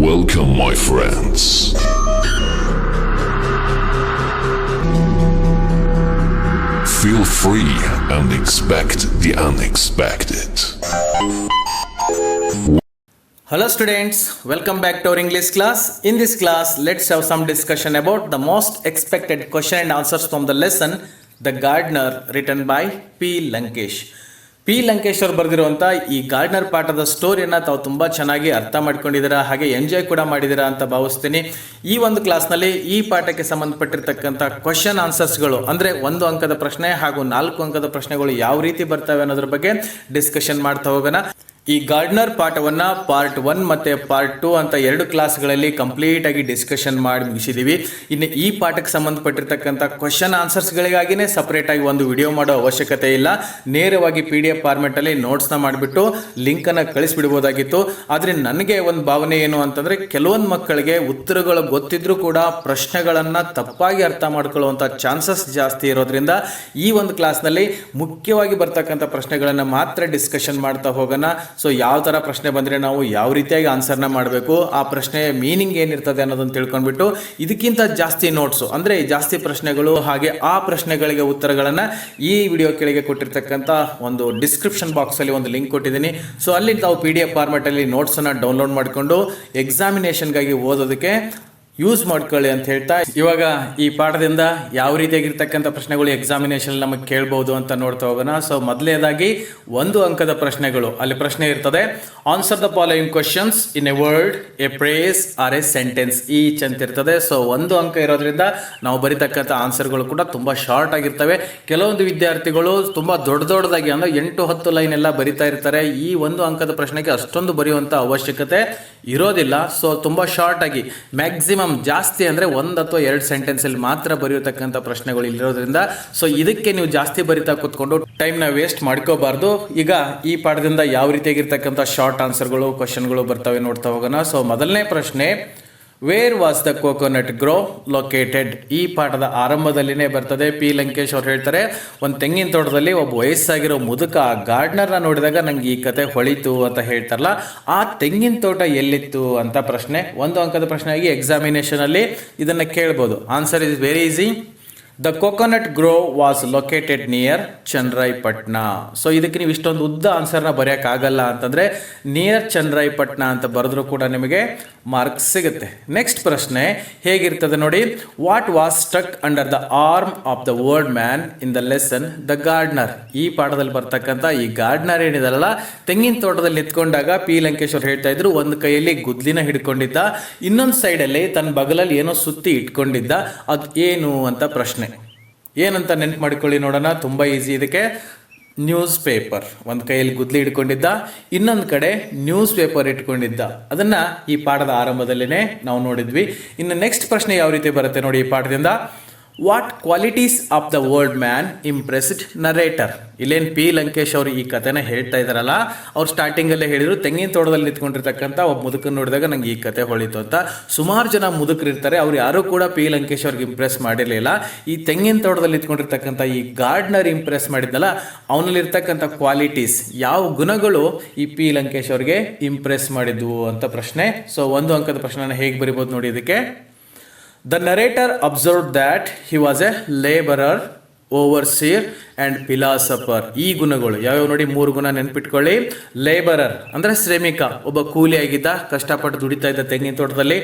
Welcome, my friends. Feel free and expect the unexpected. Hello students, welcome back to our English class. In this class, let's have some discussion about the most expected question and answers from the lesson The Gardener, written by P. Lankesh. P Lankesh ಅವರು ಬರೆದಿರುವಂಥ ಈ Gardner ಪಾಠದ ಸ್ಟೋರಿಯನ್ನು ತಾವು ತುಂಬ ಚೆನ್ನಾಗಿ ಅರ್ಥ ಮಾಡ್ಕೊಂಡಿದ್ದೀರಾ, ಹಾಗೆ enjoy ಕೂಡ ಮಾಡಿದ್ದೀರಾ ಅಂತ ಭಾವಿಸ್ತೀನಿ. ಈ ಒಂದು ಕ್ಲಾಸ್ನಲ್ಲಿ ಈ ಪಾಠಕ್ಕೆ ಸಂಬಂಧಪಟ್ಟಿರ್ತಕ್ಕಂಥ ಕ್ವಶನ್ ಆನ್ಸರ್ಸ್ಗಳು ಅಂದರೆ 1 ಅಂಕದ ಪ್ರಶ್ನೆ ಹಾಗೂ 4 ಅಂಕದ ಪ್ರಶ್ನೆಗಳು ಯಾವ ರೀತಿ ಬರ್ತವೆ ಅನ್ನೋದ್ರ ಬಗ್ಗೆ ಡಿಸ್ಕಷನ್ ಮಾಡ್ತಾ ಹೋಗೋಣ. ಈ ಗಾರ್ಡ್ನರ್ ಪಾಠವನ್ನು ಪಾರ್ಟ್ 1 ಮತ್ತು ಪಾರ್ಟ್ 2 ಅಂತ 2 ಕ್ಲಾಸ್ಗಳಲ್ಲಿ ಕಂಪ್ಲೀಟಾಗಿ ಡಿಸ್ಕಷನ್ ಮಾಡಿ ಮುಗಿಸಿದ್ದೀವಿ. ಇನ್ನು ಈ ಪಾಠಕ್ಕೆ ಸಂಬಂಧಪಟ್ಟಿರ್ತಕ್ಕಂಥ ಕ್ವಶನ್ ಆನ್ಸರ್ಸ್ಗಳಿಗಾಗಿಯೇ ಸಪ್ರೇಟಾಗಿ ಒಂದು ವಿಡಿಯೋ ಮಾಡೋ ಅವಶ್ಯಕತೆ ಇಲ್ಲ. ನೇರವಾಗಿ PDF ಫಾರ್ಮೆಟಲ್ಲಿ ನೋಟ್ಸ್ನ ಮಾಡಿಬಿಟ್ಟು ಲಿಂಕನ್ನು ಕಳಿಸ್ಬಿಡ್ಬೋದಾಗಿತ್ತು. ಆದರೆ ನನಗೆ ಒಂದು ಭಾವನೆ ಏನು ಅಂತಂದರೆ, ಕೆಲವೊಂದು ಮಕ್ಕಳಿಗೆ ಉತ್ತರಗಳು ಗೊತ್ತಿದ್ರೂ ಕೂಡ ಪ್ರಶ್ನೆಗಳನ್ನು ತಪ್ಪಾಗಿ ಅರ್ಥ ಮಾಡ್ಕೊಳ್ಳುವಂಥ ಚಾನ್ಸಸ್ ಜಾಸ್ತಿ ಇರೋದ್ರಿಂದ ಈ ಒಂದು ಕ್ಲಾಸ್ನಲ್ಲಿ ಮುಖ್ಯವಾಗಿ ಬರ್ತಕ್ಕಂಥ ಪ್ರಶ್ನೆಗಳನ್ನು ಮಾತ್ರ ಡಿಸ್ಕಷನ್ ಮಾಡ್ತಾ ಹೋಗೋಣ. ಸೊ ಯಾವ ಥರ ಪ್ರಶ್ನೆ ಬಂದರೆ ನಾವು ಯಾವ ರೀತಿಯಾಗಿ ಆನ್ಸರ್ನ ಮಾಡಬೇಕು, ಆ ಪ್ರಶ್ನೆಯ ಮೀನಿಂಗ್ ಏನಿರ್ತದೆ ಅನ್ನೋದನ್ನು ತಿಳ್ಕೊಂಡ್ಬಿಟ್ಟು ಇದಕ್ಕಿಂತ ಜಾಸ್ತಿ ನೋಟ್ಸು ಅಂದರೆ ಜಾಸ್ತಿ ಪ್ರಶ್ನೆಗಳು ಹಾಗೆ ಆ ಪ್ರಶ್ನೆಗಳಿಗೆ ಉತ್ತರಗಳನ್ನು ಈ ವಿಡಿಯೋ ಕೆಳಗೆ ಕೊಟ್ಟಿರ್ತಕ್ಕಂಥ ಒಂದು ಡಿಸ್ಕ್ರಿಪ್ಷನ್ ಬಾಕ್ಸಲ್ಲಿ ಒಂದು ಲಿಂಕ್ ಕೊಟ್ಟಿದ್ದೀನಿ. ಸೊ ಅಲ್ಲಿ ತಾವು PDF ಫಾರ್ಮೆಟಲ್ಲಿ ನೋಟ್ಸನ್ನು ಡೌನ್ಲೋಡ್ ಮಾಡಿಕೊಂಡು ಎಕ್ಸಾಮಿನೇಷನ್ಗಾಗಿ ಓದೋದಕ್ಕೆ ಯೂಸ್ ಮಾಡ್ಕೊಳ್ಳಿ ಅಂತ ಹೇಳ್ತಾ, ಇವಾಗ ಈ ಪಾಠದಿಂದ ಯಾವ ರೀತಿಯಾಗಿರ್ತಕ್ಕಂಥ ಪ್ರಶ್ನೆಗಳು ಎಕ್ಸಾಮಿನೇಷನ್ ನಮಗೆ ಕೇಳ್ಬೋದು ಅಂತ ನೋಡ್ತಾ ಹೋಗೋಣ. ಸೊ ಮೊದಲನೇದಾಗಿ 1 ಅಂಕದ ಪ್ರಶ್ನೆಗಳು. ಅಲ್ಲಿ ಪ್ರಶ್ನೆ ಇರ್ತದೆ, answer the following questions in a word, a phrase or a sentence each ಅಂತ ಇರ್ತದೆ. ಸೊ 1 ಅಂಕ ಇರೋದ್ರಿಂದ ನಾವು ಬರೀತಕ್ಕಂಥ ಆನ್ಸರ್ಗಳು ಕೂಡ ತುಂಬ ಶಾರ್ಟ್ ಆಗಿರ್ತವೆ. ಕೆಲವೊಂದು ವಿದ್ಯಾರ್ಥಿಗಳು ತುಂಬ ದೊಡ್ಡದಾಗಿ ಅಂದರೆ 8-10 ಲೈನ್ ಎಲ್ಲ ಬರಿತಾ ಇರ್ತಾರೆ. ಈ 1 ಅಂಕದ ಪ್ರಶ್ನೆಗೆ ಅಷ್ಟೊಂದು ಬರೆಯುವಂಥ ಅವಶ್ಯಕತೆ ಇರೋದಿಲ್ಲ. ಸೊ ತುಂಬ ಶಾರ್ಟ್ ಆಗಿ ಮ್ಯಾಕ್ಸಿಮಮ್ ಜಾಸ್ತಿ ಅಂದರೆ 1 ಅಥವಾ 2 ಸೆಂಟೆನ್ಸಲ್ಲಿ ಮಾತ್ರ ಬರೆಯತಕ್ಕಂಥ ಪ್ರಶ್ನೆಗಳು ಇಲ್ಲಿರೋದ್ರಿಂದ ಸೊ ಇದಕ್ಕೆ ನೀವು ಜಾಸ್ತಿ ಬರಿತಾ ಕೂತ್ಕೊಂಡು ಟೈಮ್ನ ವೇಸ್ಟ್ ಮಾಡ್ಕೋಬಾರ್ದು. ಈಗ ಈ ಪಾಠದಿಂದ ಯಾವ ರೀತಿಯಾಗಿರ್ತಕ್ಕಂಥ ಶಾರ್ಟ್ ಆನ್ಸರ್ಗಳು ಕ್ವಶನ್ಗಳು ಬರ್ತವೆ ನೋಡ್ತಾ ಹೋಗೋಣ. ಸೊ ಮೊದಲನೇ ಪ್ರಶ್ನೆ, where was the coconut grow located? ಈ ಪಾಠದ ಆರಂಭದಲ್ಲಿನೇ ಬರ್ತದೆ. ಪಿ ಲಂಕೇಶ್ ಅವ್ರು ಹೇಳ್ತಾರೆ, ಒಂದು ತೆಂಗಿನ ತೋಟದಲ್ಲಿ ಒಬ್ಬ ವಯಸ್ಸಾಗಿರೋ ಮುದುಕ ಗಾರ್ಡ್ನರ್ನ ನೋಡಿದಾಗ ನಂಗೆ ಈ ಕತೆ ಹೊಳಿತು ಅಂತ ಹೇಳ್ತಾರಲ್ಲ, ಆ ತೆಂಗಿನ ತೋಟ ಎಲ್ಲಿತ್ತು ಅಂತ ಪ್ರಶ್ನೆ. 1 ಅಂಕದ ಪ್ರಶ್ನೆಯಾಗಿ ಎಕ್ಸಾಮಿನೇಷನಲ್ಲಿ ಇದನ್ನು ಕೇಳ್ಬೋದು. Answer is very easy. The coconut grow was located near Channarayapatna. So ಇದಕ್ಕೆ ನೀವು ಇಷ್ಟೊಂದು ಉದ್ದ ಆನ್ಸರ್ನ ಬರೆಯೋಕ್ಕಾಗಲ್ಲ ಅಂತಂದರೆ ನಿಯರ್ ಚನ್ನರಾಯಪಟ್ಟಣ ಅಂತ ಬರೆದ್ರೂ ಕೂಡ ನಿಮಗೆ ಮಾರ್ಕ್ಸ್ ಸಿಗುತ್ತೆ. ನೆಕ್ಸ್ಟ್ ಪ್ರಶ್ನೆ ಹೇಗಿರ್ತದೆ ನೋಡಿ, what was stuck under the arm of the old man in the lesson the Gardner? ಈ ಪಾಠದಲ್ಲಿ ಬರ್ತಕ್ಕಂಥ ಈ ಗಾರ್ಡ್ನರ್ ಏನಿದಲ್ಲ, ತೆಂಗಿನ ತೋಟದಲ್ಲಿ ನಿಂತ್ಕೊಂಡಾಗ ಪಿ ಲಂಕೇಶ್ ಅವ್ರು ಹೇಳ್ತಾ ಇದ್ರು, ಒಂದು ಕೈಯಲ್ಲಿ ಗುದ್ಲಿನ ಹಿಡ್ಕೊಂಡಿದ್ದ, ಇನ್ನೊಂದು ಸೈಡಲ್ಲಿ ತನ್ನ ಬಗಲಲ್ಲಿ ಏನೋ ಸುತ್ತಿ ಇಟ್ಕೊಂಡಿದ್ದ, ಅದು ಏನು ಅಂತ ಪ್ರಶ್ನೆ. ಏನಂತ ನೆನ್ಪು ಮಾಡಿಕೊಳ್ಳಿ ನೋಡೋಣ, ತುಂಬ ಈಸಿ. ಇದಕ್ಕೆ ನ್ಯೂಸ್ ಪೇಪರ್, ಒಂದು ಕೈಯಲ್ಲಿ ಗುದ್ಲಿ ಇಟ್ಕೊಂಡಿದ್ದ, ಇನ್ನೊಂದು ಕಡೆ ನ್ಯೂಸ್ ಪೇಪರ್ ಇಟ್ಕೊಂಡಿದ್ದ. ಅದನ್ನು ಈ ಪಾಠದ ಆರಂಭದಲ್ಲೇ ನಾವು ನೋಡಿದ್ವಿ. ಇನ್ನು ನೆಕ್ಸ್ಟ್ ಪ್ರಶ್ನೆ ಯಾವ ರೀತಿ ಬರುತ್ತೆ ನೋಡಿ ಈ ಪಾಠದಿಂದ, what qualities of the old man impressed narrator? ಇಲ್ಲೇನು ಪಿ ಲಂಕೇಶ್ ಅವರು ಈ ಕಥೆನ ಹೇಳ್ತಾ ಇದ್ದಾರಲ್ಲ, ಅವ್ರು ಸ್ಟಾರ್ಟಿಂಗಲ್ಲೇ ಹೇಳಿದರು ತೆಂಗಿನ ತೋಟದಲ್ಲಿ ನಿಂತ್ಕೊಂಡಿರ್ತಕ್ಕಂಥ ಒಬ್ಬ ಮುದುಕನ್ನು ನೋಡಿದಾಗ ನಂಗೆ ಈ ಕತೆ ಹೊಳಿತು ಅಂತ. ಸುಮಾರು ಜನ ಮುದುಕರು ಇರ್ತಾರೆ, ಅವ್ರು ಯಾರೂ ಕೂಡ ಪಿ ಲಂಕೇಶ್ ಅವ್ರಿಗೆ ಇಂಪ್ರೆಸ್ ಮಾಡಿರಲಿಲ್ಲ. ಈ ತೆಂಗಿನ ತೋಟದಲ್ಲಿ ನಿಂತ್ಕೊಂಡಿರ್ತಕ್ಕಂಥ ಈ ಗಾರ್ಡ್ನರ್ ಇಂಪ್ರೆಸ್ ಮಾಡಿದ್ನಲ್ಲ, ಅವನಲ್ಲಿರ್ತಕ್ಕಂಥ ಕ್ವಾಲಿಟೀಸ್, ಯಾವ ಗುಣಗಳು ಈ ಪಿ ಲಂಕೇಶ್ ಅವ್ರಿಗೆ ಇಂಪ್ರೆಸ್ ಮಾಡಿದ್ವು ಅಂತ ಪ್ರಶ್ನೆ. ಸೊ 1 ಅಂಕದ ಪ್ರಶ್ನೆನ ಹೇಗೆ ಬರಿಬೋದು ನೋಡಿ ಇದಕ್ಕೆ. The narrator observed that he was a laborer, overseer and philosopher. ಈ ಗುಣಗಳು ಯಾವ್ಯಾವ ನೋಡಿ, 3 ಗುಣ ನೆನ್ಪಿಟ್ಕೊಳ್ಳಿ. ಲೇಬರರ್ ಅಂದರೆ ಶ್ರಮಿಕ, ಒಬ್ಬ ಕೂಲಿಯಾಗಿದ್ದ, ಕಷ್ಟಪಟ್ಟು ದುಡಿತಾ ಇದ್ದ ತೆಂಗಿನ ತೋಟದಲ್ಲಿ.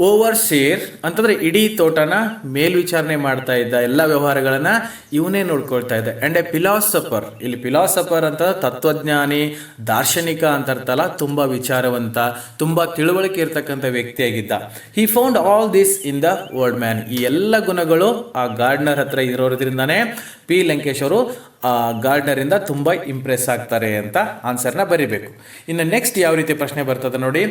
ಓವರ್ಸೇರ್ ಅಂತಂದರೆ ಇಡೀ ತೋಟನ ಮೇಲ್ವಿಚಾರಣೆ ಮಾಡ್ತಾ ಇದ್ದ, ಎಲ್ಲ ವ್ಯವಹಾರಗಳನ್ನು ಇವನೇ ನೋಡ್ಕೊಳ್ತಾ ಇದ್ದ. ಆ್ಯಂಡ್ ಎ ಫಿಲಾಸಫರ್, ಇಲ್ಲಿ ಫಿಲಾಸಫರ್ ಅಂತ ತತ್ವಜ್ಞಾನಿ, ದಾರ್ಶನಿಕ ಅಂತ ಅರ್ಥಲ್ಲ, ತುಂಬ ವಿಚಾರವಂತ, ತುಂಬ ತಿಳುವಳಿಕೆ ಇರ್ತಕ್ಕಂಥ ವ್ಯಕ್ತಿಯಾಗಿದ್ದ. He found all this in the old man. ಈ ಎಲ್ಲ ಗುಣಗಳು ಆ ಗಾರ್ಡ್ನರ್ ಹತ್ರ ಇರೋದ್ರಿಂದಾನೇ ಪಿ ಲಂಕೇಶ್ ಅವರು ಗಾರ್ಡ್ನರಿಂದ ತುಂಬ ಇಂಪ್ರೆಸ್ ಆಗ್ತಾರೆ ಅಂತ ಆನ್ಸರ್ನ ಬರಿಬೇಕು. ಇನ್ನು ನೆಕ್ಸ್ಟ್ ಯಾವ ರೀತಿ ಪ್ರಶ್ನೆ ಬರ್ತದೆ ನೋಡಿ,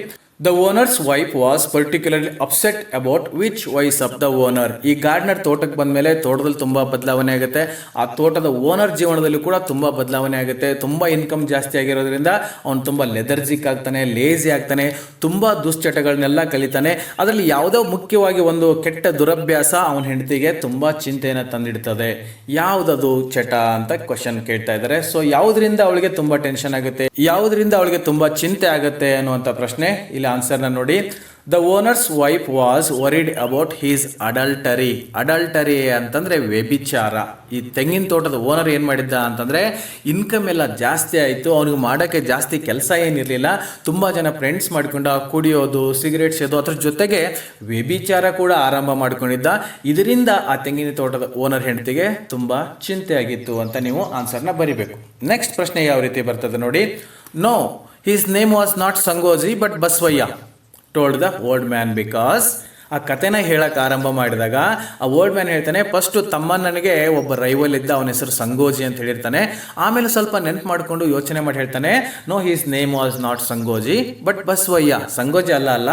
the owner's wife was particularly upset about which voice of the owner. ಈ ಗಾರ್ಡ್ನರ್ ತೋಟಕ್ಕೆ ಬಂದಮೇಲೆ ತೋಟದಲ್ಲಿ ತುಂಬ ಬದಲಾವಣೆ ಆಗುತ್ತೆ. ಆ ತೋಟದ ಓನರ್ ಜೀವನದಲ್ಲಿ ಕೂಡ ತುಂಬ ಬದಲಾವಣೆ ಆಗುತ್ತೆ. ತುಂಬ ಇನ್ಕಮ್ ಜಾಸ್ತಿ ಆಗಿರೋದ್ರಿಂದ ಅವನು ತುಂಬ ಲೆದರ್ಜಿಕ್ ಆಗ್ತಾನೆ, ಲೇಜಿ ಆಗ್ತಾನೆ, ತುಂಬ ದುಶ್ಚಟಗಳನ್ನೆಲ್ಲ ಕಲಿತಾನೆ. ಅದರಲ್ಲಿ ಯಾವುದೋ ಮುಖ್ಯವಾಗಿ ಒಂದು ಕೆಟ್ಟ ದುರಭ್ಯಾಸ ಅವನ ಹೆಂಡತಿಗೆ ತುಂಬ ಚಿಂತೆಯನ್ನು ತಂದಿಡ್ತದೆ. ಯಾವುದದು ಚಟ ಅಂತ ಕ್ವಶನ್ ಕೇಳ್ತಾ ಇದ್ದಾರೆ. ಸೊ ಯಾವುದರಿಂದ ಅವಳಿಗೆ ತುಂಬ ಟೆನ್ಷನ್ ಆಗುತ್ತೆ, ಯಾವುದರಿಂದ ಅವಳಿಗೆ ತುಂಬ ಚಿಂತೆ ಆಗುತ್ತೆ ಅನ್ನುವಂಥ ಪ್ರಶ್ನೆ. ಇಲ್ಲಿ ಆನ್ಸರ್ನ ನೋಡಿ. The owner's wife was worried about his adultery. Adultery ಅಂತಂದರೆ ವ್ಯಭಿಚಾರ. ಈ ತೆಂಗಿನ ತೋಟದ ಓನರ್ ಏನು ಮಾಡಿದ್ದ ಅಂತಂದರೆ ಇನ್ಕಮ್ ಎಲ್ಲ ಜಾಸ್ತಿ ಆಯಿತು, ಅವನಿಗೆ ಮಾಡೋಕ್ಕೆ ಜಾಸ್ತಿ ಕೆಲಸ ಏನಿರಲಿಲ್ಲ. ತುಂಬ ಜನ ಫ್ರೆಂಡ್ಸ್ ಮಾಡ್ಕೊಂಡು ಕುಡಿಯೋದು, ಸಿಗರೇಟ್ ಸೇದೋದು, ಅದ್ರ ಜೊತೆಗೆ ವ್ಯಭಿಚಾರ ಕೂಡ ಆರಂಭ ಮಾಡ್ಕೊಂಡಿದ್ದ. ಇದರಿಂದ ಆ ತೆಂಗಿನ ತೋಟದ ಓನರ್ ಹೆಂಡತಿಗೆ ತುಂಬ ಚಿಂತೆ ಆಗಿತ್ತು ಅಂತ ನೀವು ಆನ್ಸರ್ನ ಬರಿಬೇಕು. ನೆಕ್ಸ್ಟ್ ಪ್ರಶ್ನೆ ಯಾವ ರೀತಿ ಬರ್ತದೆ ನೋಡಿ. No, his name was not Sangoji but Basavaiah told the old man. Because ಆ ಕಥೆನ ಹೇಳಕ್ಕೆ ಆರಂಭ ಮಾಡಿದಾಗ ಆ ಓಲ್ಡ್ ಮ್ಯಾನ್ ಹೇಳ್ತಾನೆ, ಫಸ್ಟು ತಮ್ಮಣ್ಣನಿಗೆ ಒಬ್ಬ ರೈವಲ್ ಇದ್ದ, ಅವನ ಹೆಸರು ಸಂಗೋಜಿ ಅಂತ ಹೇಳಿರ್ತಾನೆ. ಆಮೇಲೆ ಸ್ವಲ್ಪ ನೆನಪು ಮಾಡಿಕೊಂಡು ಯೋಚನೆ ಮಾಡಿ ಹೇಳ್ತಾನೆ, no his name was not Sangoji but Basavaiah. Sangoji ಅಲ್ಲ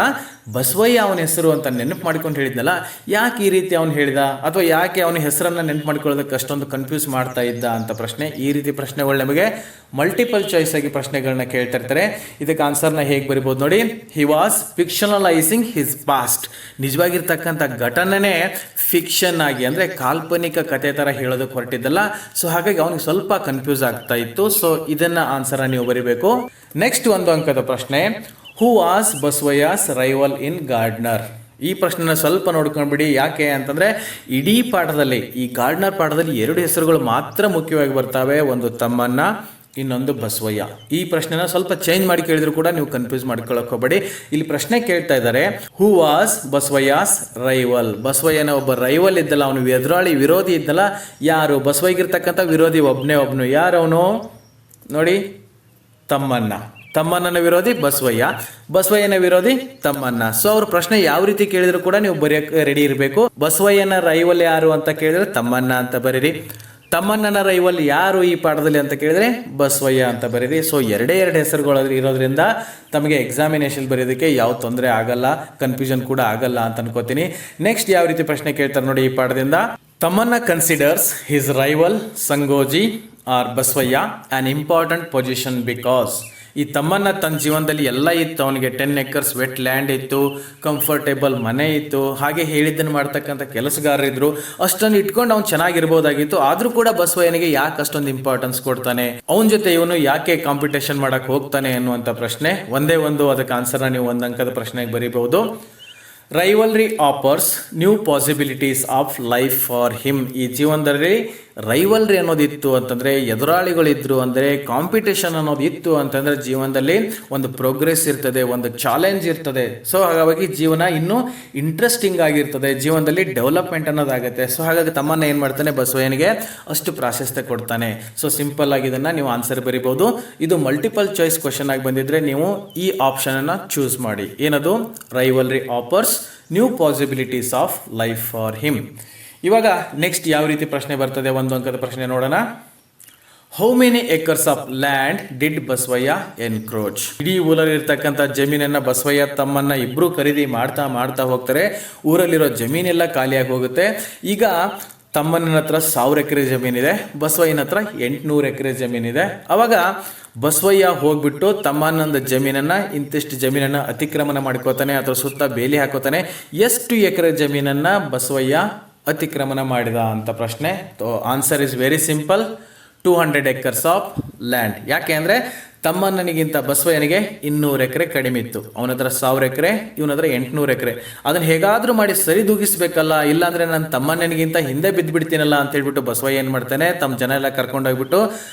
ಬಸವಯ್ಯ ಅವನ ಹೆಸರು ಅಂತ ನೆನಪು ಮಾಡ್ಕೊಂಡು ಹೇಳಿದ್ನಲ್ಲ. ಯಾಕೆ ಈ ರೀತಿ ಅವನು ಹೇಳಿದ, ಅಥವಾ ಯಾಕೆ ಅವನ ಹೆಸರನ್ನು ನೆನಪು ಮಾಡ್ಕೊಳ್ಳೋದಕ್ಕೆ ಅಷ್ಟೊಂದು ಕನ್ಫ್ಯೂಸ್ ಮಾಡ್ತಾ ಇದ್ದ ಅಂತ ಪ್ರಶ್ನೆ. ಈ ರೀತಿ ಪ್ರಶ್ನೆಗಳು ನಮಗೆ ಮಲ್ಟಿಪಲ್ ಚಾಯ್ಸ್ ಆಗಿ ಪ್ರಶ್ನೆಗಳನ್ನ ಕೇಳ್ತಾ ಇರ್ತಾರೆ. ಇದಕ್ಕೆ ಆನ್ಸರ್ನ ಹೇಗೆ ಬರಿಬೋದು ನೋಡಿ. He was fictionalising his past. ನಿಜವಾಗಿರ್ತಕ್ಕಂಥ ಘಟನೆನೇ ಫಿಕ್ಷನ್ ಆಗಿ, ಅಂದರೆ ಕಾಲ್ಪನಿಕ ಕತೆ ಥರ ಹೇಳೋದಕ್ಕೆ ಹೊರಟಿದ್ದಲ್ಲ. ಸೊ ಹಾಗಾಗಿ ಅವನಿಗೆ ಸ್ವಲ್ಪ ಕನ್ಫ್ಯೂಸ್ ಆಗ್ತಾ ಇತ್ತು. ಸೊ ಇದನ್ನು ಆನ್ಸರ್ ನೀವು ಬರಿಬೇಕು. ನೆಕ್ಸ್ಟ್ ಒಂದು ಅಂಕದ ಪ್ರಶ್ನೆ. Who was Basavayya's rival in Gardner. ಈ ಪ್ರಶ್ನೆನ ಸ್ವಲ್ಪ ನೋಡ್ಕೊಂಡ್ಬಿಡಿ. ಯಾಕೆ ಅಂತಂದರೆ ಇಡೀ ಪಾಠದಲ್ಲಿ, ಈ ಗಾರ್ಡ್ನರ್ ಪಾಠದಲ್ಲಿ 2 ಹೆಸರುಗಳು ಮಾತ್ರ ಮುಖ್ಯವಾಗಿ ಬರ್ತವೆ. ಒಂದು ತಮ್ಮಣ್ಣ, ಇನ್ನೊಂದು ಬಸವಯ್ಯ. ಈ ಪ್ರಶ್ನೆನ ಸ್ವಲ್ಪ ಚೇಂಜ್ ಮಾಡಿ ಕೇಳಿದ್ರು ಕೂಡ ನೀವು ಕನ್ಫ್ಯೂಸ್ ಮಾಡ್ಕೊಳ್ಳೋಕೆ ಹೋಗಬೇಡಿ. ಇಲ್ಲಿ ಪ್ರಶ್ನೆ ಕೇಳ್ತಾ ಇದ್ದಾರೆ, ಹೂ ವಾಸ್ ಬಸವಯ್ಯಸ್ ರೈವಲ್. ಬಸವಯ್ಯನ ಒಬ್ಬ ರೈವಲ್ ಇದ್ದಲ್ಲ, ಅವನು ಎದುರಾಳಿ ವಿರೋಧಿ ಇದ್ದಲ್ಲ. ಯಾರು? ಬಸವಯ್ಯಗಿರ್ತಕ್ಕಂಥ ವಿರೋಧಿ ಒಬ್ಬನು. ಯಾರು ಅವನು ನೋಡಿ? ತಮ್ಮಣ್ಣ. ತಮ್ಮಣ್ಣನ ವಿರೋಧಿ ಬಸವಯ್ಯ, ಬಸವಯ್ಯನ ವಿರೋಧಿ ತಮ್ಮಣ್ಣ. ಸೊ ಅವ್ರ ಪ್ರಶ್ನೆ ಯಾವ ರೀತಿ ಕೇಳಿದ್ರು ಕೂಡ ನೀವು ಬರೆಯೋಕೆ ರೆಡಿ ಇರಬೇಕು. ಬಸವಯ್ಯನ ರೈವಲ್ ಯಾರು ಅಂತ ಕೇಳಿದ್ರೆ ತಮ್ಮಣ್ಣ ಅಂತ ಬರೀರಿ. ತಮ್ಮಣ್ಣನ ರೈವಲ್ ಯಾರು ಈ ಪಾಠದಲ್ಲಿ ಅಂತ ಕೇಳಿದ್ರೆ ಬಸವಯ್ಯ ಅಂತ ಬರೀರಿ. ಸೊ ಎರಡೇ ಹೆಸರುಗಳು ಇರೋದ್ರಿಂದ ತಮಗೆ ಎಕ್ಸಾಮಿನೇಷನ್ ಬರೆಯೋದಕ್ಕೆ ಯಾವ ತೊಂದರೆ ಆಗಲ್ಲ, ಕನ್ಫ್ಯೂಷನ್ ಕೂಡ ಆಗಲ್ಲ ಅಂತ ಅನ್ಕೋತೀನಿ. ನೆಕ್ಸ್ಟ್ ಯಾವ ರೀತಿ ಪ್ರಶ್ನೆ ಕೇಳ್ತಾರೆ ನೋಡಿ ಈ ಪಾಠದಿಂದ. Tammanna considers his rival Sangoji or Basavaiah an important position because. ಈ ತಮ್ಮಣ್ಣ ತನ್ನ ಜೀವನದಲ್ಲಿ ಎಲ್ಲ ಇತ್ತು. ಅವನಿಗೆ 10 acres ವೆಟ್ ಲ್ಯಾಂಡ್ ಇತ್ತು, ಕಂಫರ್ಟೇಬಲ್ ಮನೆ ಇತ್ತು, ಹಾಗೆ ಹೇಳಿದ್ದನ್ನು ಮಾಡ್ತಕ್ಕಂಥ ಕೆಲಸಗಾರರಿದ್ರು. ಅಷ್ಟೊಂದು ಇಟ್ಕೊಂಡು ಅವ್ನು ಚೆನ್ನಾಗಿರ್ಬೋದಾಗಿತ್ತು. ಆದರೂ ಕೂಡ ಬಸವಯ್ಯನಿಗೆ ಯಾಕೆ ಅಷ್ಟೊಂದು ಇಂಪಾರ್ಟೆನ್ಸ್ ಕೊಡ್ತಾನೆ, ಅವನ ಜೊತೆ ಇವನು ಯಾಕೆ ಕಾಂಪಿಟೇಷನ್ ಮಾಡಕ್ಕೆ ಹೋಗ್ತಾನೆ ಅನ್ನುವಂಥ ಪ್ರಶ್ನೆ. ಒಂದೇ ಒಂದು ಅದಕ್ಕೆ ಆನ್ಸರ್ನ ನೀವು 1 ಅಂಕದ ಪ್ರಶ್ನೆಗೆ ಬರೀಬಹುದು. Rivalry offers new possibilities of life for him. ಈ ಜೀವನದಲ್ಲಿ ರೈವಲ್ರಿ ಅನ್ನೋದಿತ್ತು ಅಂತಂದರೆ, ಎದುರಾಳಿಗಳಿದ್ರು ಅಂದರೆ, ಕಾಂಪಿಟೇಷನ್ ಅನ್ನೋದು ಇತ್ತು ಅಂತಂದರೆ ಜೀವನದಲ್ಲಿ ಒಂದು ಪ್ರೋಗ್ರೆಸ್ ಇರ್ತದೆ, ಒಂದು ಚಾಲೆಂಜ್ ಇರ್ತದೆ. ಸೊ ಹಾಗಾಗಿ ಜೀವನ ಇನ್ನೂ ಇಂಟ್ರೆಸ್ಟಿಂಗ್ ಆಗಿರ್ತದೆ, ಜೀವನದಲ್ಲಿ ಡೆವಲಪ್ಮೆಂಟ್ ಅನ್ನೋದಾಗುತ್ತೆ. ಸೊ ಹಾಗಾಗಿ ತಮ್ಮನ್ನ ಏನು ಮಾಡ್ತಾನೆ, ಬಸವಯ್ಯನಿಗೆ ಅಷ್ಟು ಪ್ರಾಶಸ್ತ್ಯ ಕೊಡ್ತಾನೆ. ಸೊ ಸಿಂಪಲ್ ಆಗಿ ಇದನ್ನು ನೀವು ಆನ್ಸರ್ ಬರಿಬೋದು. ಇದು ಮಲ್ಟಿಪಲ್ ಚಾಯ್ಸ್ ಕ್ವಶನ್ ಆಗಿ ಬಂದಿದ್ರೆ ನೀವು ಈ ಆಪ್ಷನನ್ನು ಚೂಸ್ ಮಾಡಿ. ಏನದು? Rivalry offers new possibilities of life for him. ಇವಾಗ ನೆಕ್ಸ್ಟ್ ಯಾವ ರೀತಿ ಪ್ರಶ್ನೆ ಬರ್ತದೆ, 1 ಅಂಕದ ಪ್ರಶ್ನೆ ನೋಡೋಣ. How many acres of land did Basavayya encroach. ಇಡೀ ಊರಲ್ಲಿ ಇರ್ತಕ್ಕಂಥ ಜಮೀನನ್ನು ಬಸವಯ್ಯ ತಮ್ಮನ್ನ ಇಬ್ಬರು ಖರೀದಿ ಮಾಡ್ತಾ ಹೋಗ್ತಾರೆ. ಊರಲ್ಲಿರೋ ಜಮೀನೆಲ್ಲ ಖಾಲಿಯಾಗಿ ಹೋಗುತ್ತೆ. ಈಗ ತಮ್ಮನ ಹತ್ರ 1000 ಎಕರೆ ಜಮೀನಿದೆ, ಬಸವಯ್ಯನ ಹತ್ರ 800 ಎಕರೆ ಜಮೀನಿದೆ. ಅವಾಗ ಬಸವಯ್ಯ ಹೋಗ್ಬಿಟ್ಟು ತಮ್ಮನೊಂದು ಜಮೀನನ್ನು, ಇಂತಿಷ್ಟು ಜಮೀನನ್ನು ಅತಿಕ್ರಮಣ ಮಾಡ್ಕೋತಾನೆ, ಅದರ ಸುತ್ತ ಬೇಲಿ ಹಾಕೋತಾನೆ. ಎಷ್ಟು ಎಕರೆ ಜಮೀನನ್ನು ಬಸವಯ್ಯ ಅತಿಕ್ರಮಣ ಮಾಡಿದ ಅಂತ ಪ್ರಶ್ನೆ. Answer is very simple, 200 acres of land. ಯಾಕೆ ಅಂದರೆ ತಮ್ಮಣ್ಣನಿಗಿಂತ ಬಸವಯ್ಯನಿಗೆ 200 ಎಕರೆ ಕಡಿಮೆ ಇತ್ತು. ಅವನ ಹತ್ರ 1000 ಎಕರೆ, ಇವನ ಹತ್ರ 800 ಎಕರೆ. ಅದನ್ನು ಹೇಗಾದರೂ ಮಾಡಿ ಸರಿದೂಗಿಸ್ಬೇಕಲ್ಲ, ಇಲ್ಲಾಂದರೆ ನಾನು ತಮ್ಮಣ್ಣನಿಗಿಂತ ಹಿಂದೆ ಬಿದ್ದುಬಿಡ್ತೀನಲ್ಲ ಅಂತ ಹೇಳ್ಬಿಟ್ಟು ಬಸವಯ್ಯ ಏನು ಮಾಡ್ತಾನೆ, ತಮ್ಮ ಜನ ಎಲ್ಲ ಕರ್ಕೊಂಡೋಗ್ಬಿಟ್ಟು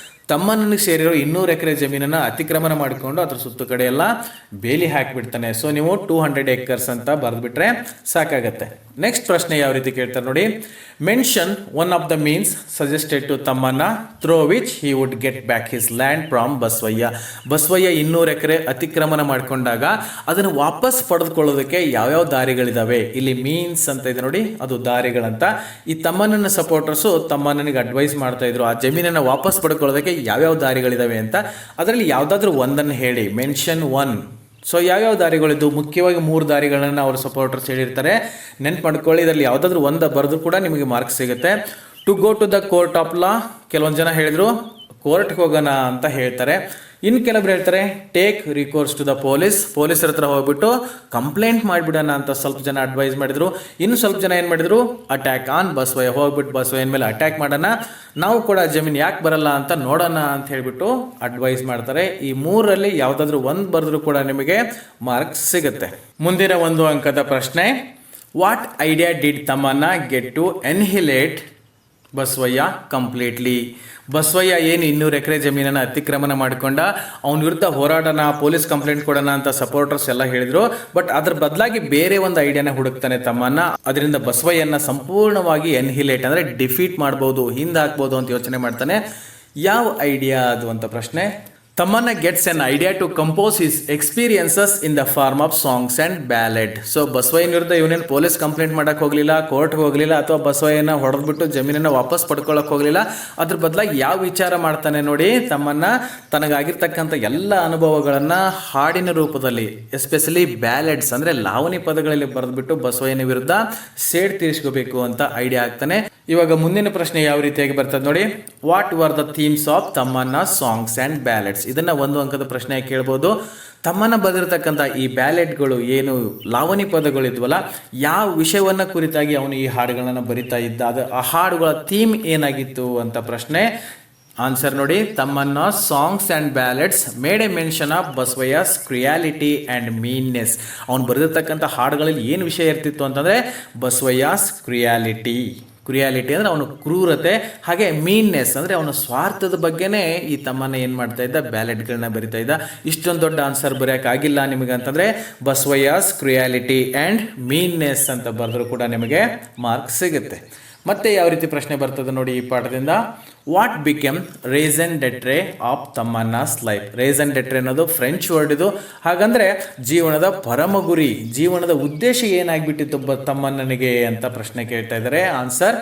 ತಮ್ಮನಿಗೆ ಸೇರಿರೋ 200 ಎಕರೆ ಜಮೀನನ್ನು ಅತಿಕ್ರಮಣ ಮಾಡಿಕೊಂಡು ಅದ್ರ ಸುತ್ತ ಕಡೆ ಎಲ್ಲ ಬೇಲಿ ಹಾಕಿಬಿಡ್ತಾನೆ. ಸೊ ನೀವು 200 acres ಅಂತ ಬರೆದ್ಬಿಟ್ರೆ ಸಾಕಾಗತ್ತೆ. ನೆಕ್ಸ್ಟ್ ಪ್ರಶ್ನೆ ಯಾವ ರೀತಿ ಕೇಳ್ತಾರೆ ನೋಡಿ. Mention one of the means suggested to Tammanna through which he would get back his land from Basavayya. Basavayya 200 acre ಅತಿಕ್ರಮಣ ಮಾಡಿಕೊಂಡಾಗ ಅದನ್ನು ವಾಪಸ್ ಪಡೆದುಕೊಳ್ಳೋದಕ್ಕೆ ಯಾವ್ಯಾವ ದಾರಿಗಳಿದಾವೆ. ಇಲ್ಲಿ ಮೀನ್ಸ್ ಅಂತ ಇದೆ ನೋಡಿ, ಅದು ದಾರಿಗಳಂತ. ಈ ತಮ್ಮಣ್ಣನ ಸಪೋರ್ಟರ್ಸು ತಮ್ಮಣ್ಣನಿಗೆ ಅಡ್ವೈಸ್ ಮಾಡ್ತಾ ಇದ್ರು, ಆ ಜಮೀನನ್ನು ವಾಪಸ್ ಪಡ್ಕೊಳ್ಳೋದಕ್ಕೆ ಯಾವ್ಯಾವ ದಾರಿಗಳಿದಾವೆ ಅಂತ. ಅದರಲ್ಲಿ ಯಾವುದಾದ್ರೂ ಒಂದನ್ನು ಹೇಳಿ. ಮೆನ್ಷನ್ 1. ಸೊ ಯಾವ್ಯಾವ ದಾರಿಗಳಿದ್ದು, ಮುಖ್ಯವಾಗಿ 3 ದಾರಿಗಳನ್ನು ಅವ್ರ ಸಪೋರ್ಟರ್ಸ್ ಹೇಳಿರ್ತಾರೆ, ನೆನ್ಪು ಮಾಡ್ಕೊಳ್ಳಿ. ಇದರಲ್ಲಿ ಯಾವುದಾದ್ರೂ ಒಂದು ಬರೆದು ಕೂಡ ನಿಮಗೆ ಮಾರ್ಕ್ಸ್ ಸಿಗುತ್ತೆ. To go to the court of law, ಕೆಲವೊಂದು ಜನ ಹೇಳಿದ್ರು ಕೋರ್ಟ್ಗೆ ಹೋಗೋಣ ಅಂತ ಹೇಳ್ತಾರೆ. ಇನ್ನು ಕೆಲವರು ಹೇಳ್ತಾರೆ ಟೇಕ್ ರಿಕೋರ್ಸ್ ಟು ದ ಪೊಲೀಸರ ಹತ್ರ ಹೋಗ್ಬಿಟ್ಟು ಕಂಪ್ಲೇಂಟ್ ಮಾಡಿಬಿಡೋಣ ಅಂತ ಸ್ವಲ್ಪ ಜನ ಅಡ್ವೈಸ್ ಮಾಡಿದ್ರು. ಇನ್ನು ಸ್ವಲ್ಪ ಜನ ಏನು ಮಾಡಿದ್ರು, ಅಟ್ಯಾಕ್ ಆನ್ ಬಸವಯ್ಯ, ಹೋಗ್ಬಿಟ್ಟು ಬಸವಯ್ಯನ ಮೇಲೆ ಅಟ್ಯಾಕ್ ಮಾಡೋಣ, ನಾವು ಕೂಡ ಜಮೀನು ಯಾಕೆ ಬರಲ್ಲ ಅಂತ ನೋಡೋಣ ಅಂತ ಹೇಳ್ಬಿಟ್ಟು ಅಡ್ವೈಸ್ ಮಾಡ್ತಾರೆ. ಈ 3ರಲ್ಲಿ ಯಾವುದಾದ್ರೂ ಒಂದು ಬರೆದ್ರೂ ಕೂಡ ನಿಮಗೆ ಮಾರ್ಕ್ಸ್ ಸಿಗುತ್ತೆ. ಮುಂದಿನ 1 ಅಂಕದ ಪ್ರಶ್ನೆ, what idea did Tammanna get to annihilate Basavaiah completely? Basavaiah ಏನು 200 ಎಕರೆ ಜಮೀನನ್ನು ಅತಿಕ್ರಮಣ ಮಾಡಿಕೊಂಡ, ಅವನ ವಿರುದ್ಧ ಹೋರಾಡೋಣ, ಪೊಲೀಸ್ ಕಂಪ್ಲೇಂಟ್ ಕೊಡೋಣ ಅಂತ ಸಪೋರ್ಟರ್ಸ್ ಎಲ್ಲ ಹೇಳಿದ್ರು. ಬಟ್ ಅದ್ರ ಬದಲಾಗಿ ಬೇರೆ ಒಂದು ಐಡಿಯಾನ ಹುಡುಕ್ತಾನೆ ತಮ್ಮಣ್ಣ. ಅದರಿಂದ ಬಸವಯ್ಯನ ಸಂಪೂರ್ಣವಾಗಿ ಎನ್ಹಿಲೇಟ್ ಅಂದರೆ ಡಿಫೀಟ್ ಮಾಡ್ಬೋದು, ಹಿಂದೆ ಹಾಕ್ಬೋದು ಅಂತ ಯೋಚನೆ ಮಾಡ್ತಾನೆ. ಯಾವ ಐಡಿಯಾ ಅದು ಅಂತ ಪ್ರಶ್ನೆ. Tammanna gets an idea to compose his experiences in the form of songs and ballad. So ಬಸವಯ್ಯನ ವಿರುದ್ಧ ಇವನೇನು ಪೊಲೀಸ್ ಕಂಪ್ಲೇಂಟ್ ಮಾಡೋಕ್ಕೆ ಹೋಗಲಿಲ್ಲ, ಕೋರ್ಟ್ಗೆ ಹೋಗಲಿಲ್ಲ, ಅಥವಾ ಬಸವಯ್ಯನ ಹೊಡೆದ್ಬಿಟ್ಟು ಜಮೀನನ್ನು ವಾಪಸ್ ಪಡ್ಕೊಳ್ಳೋಕೆ ಹೋಗಲಿಲ್ಲ. ಅದ್ರ ಬದಲಾಗಿ ಯಾವ ವಿಚಾರ ಮಾಡ್ತಾನೆ ನೋಡಿ, ತಮ್ಮಣ್ಣ ತನಗಾಗಿರ್ತಕ್ಕಂಥ ಎಲ್ಲ ಅನುಭವಗಳನ್ನು ಹಾಡಿನ ರೂಪದಲ್ಲಿ, ಎಸ್ಪೆಷಲಿ ಬ್ಯಾಲೆಡ್ಸ್ ಅಂದರೆ ಲಾವಣಿ ಪದಗಳಲ್ಲಿ ಬರೆದ್ಬಿಟ್ಟು ಬಸವಯ್ಯನ ವಿರುದ್ಧ ಸೇಡ್ ತೀರಿಸ್ಕೋಬೇಕು ಅಂತ ಐಡಿಯಾ ಆಗ್ತಾನೆ. ಇವಾಗ ಮುಂದಿನ ಪ್ರಶ್ನೆ ಯಾವ ರೀತಿಯಾಗಿ ಬರ್ತದೆ ನೋಡಿ. What were the themes of Tammanna songs and ballads? ಇದನ್ನು 1 ಅಂಕದ ಪ್ರಶ್ನೆ ಕೇಳ್ಬೋದು. ತಮ್ಮಣ್ಣ ಬರೆದಿರ್ತಕ್ಕಂಥ ಈ ಬ್ಯಾಲೆಡ್ಗಳು ಏನು ಲಾವಣಿ ಪದಗಳಿದ್ವಲ್ಲ, ಯಾವ ವಿಷಯವನ್ನು ಕುರಿತಾಗಿ ಅವನು ಈ ಹಾಡುಗಳನ್ನು ಬರಿತಾ ಇದ್ದ, ಅದು ಆ ಹಾಡುಗಳ ಥೀಮ್ ಏನಾಗಿತ್ತು ಅಂತ ಪ್ರಶ್ನೆ. ಆನ್ಸರ್ ನೋಡಿ, Tammanna songs and ballads made a mention of Basavaiah's cruelty and meanness. ಅವ್ನು ಬರೆದಿರ್ತಕ್ಕಂಥ ಹಾಡುಗಳಲ್ಲಿ ಏನು ವಿಷಯ ಇರ್ತಿತ್ತು ಅಂತಂದರೆ ಬಸವಯ್ಯಸ್ ಕ್ರಿಯಾಲಿಟಿ ಅಂದರೆ ಅವನು ಕ್ರೂರತೆ, ಹಾಗೆ ಮೀನ್ನೆಸ್ ಅಂದರೆ ಅವನ ಸ್ವಾರ್ಥದ ಬಗ್ಗೆನೇ ಈ ತಮ್ಮಣ್ಣ ಏನು ಮಾಡ್ತಾ ಇದ್ದ, ಬ್ಯಾಲೆಡ್ಗಳನ್ನ ಬರಿತಾ ಇದ್ದ. ಇಷ್ಟೊಂದು ದೊಡ್ಡ ಆನ್ಸರ್ ಬರೆಯೋಕ್ಕಾಗಿಲ್ಲ ನಿಮಗೆ ಅಂತಂದರೆ ಬಸವಯ್ಯಸ್ ಕ್ರಿಯಾಲಿಟಿ ಆ್ಯಂಡ್ ಮೀನ್ನೆಸ್ ಅಂತ ಬರೆದ್ರೂ ಕೂಡ ನಿಮಗೆ ಮಾರ್ಕ್ಸ್ ಸಿಗುತ್ತೆ. ಮತ್ತೆ ಯಾವ ರೀತಿ ಪ್ರಶ್ನೆ ಬರ್ತದೆ ನೋಡಿ ಈ ಪಾಠದಿಂದ. What became raison d'etre of Tammanna's life? Raison d'etre ಅನ್ನೋದು ಫ್ರೆಂಚ್ ವರ್ಡ್ ಇದು. ಹಾಗಂದರೆ ಜೀವನದ ಪರಮ ಗುರಿ, ಜೀವನದ ಉದ್ದೇಶ ಏನಾಗ್ಬಿಟ್ಟಿತ್ತು ತಮ್ಮಣ್ಣನಿಗೆ ಅಂತ ಪ್ರಶ್ನೆ ಕೇಳ್ತಾ ಇದ್ದಾರೆ. Answer,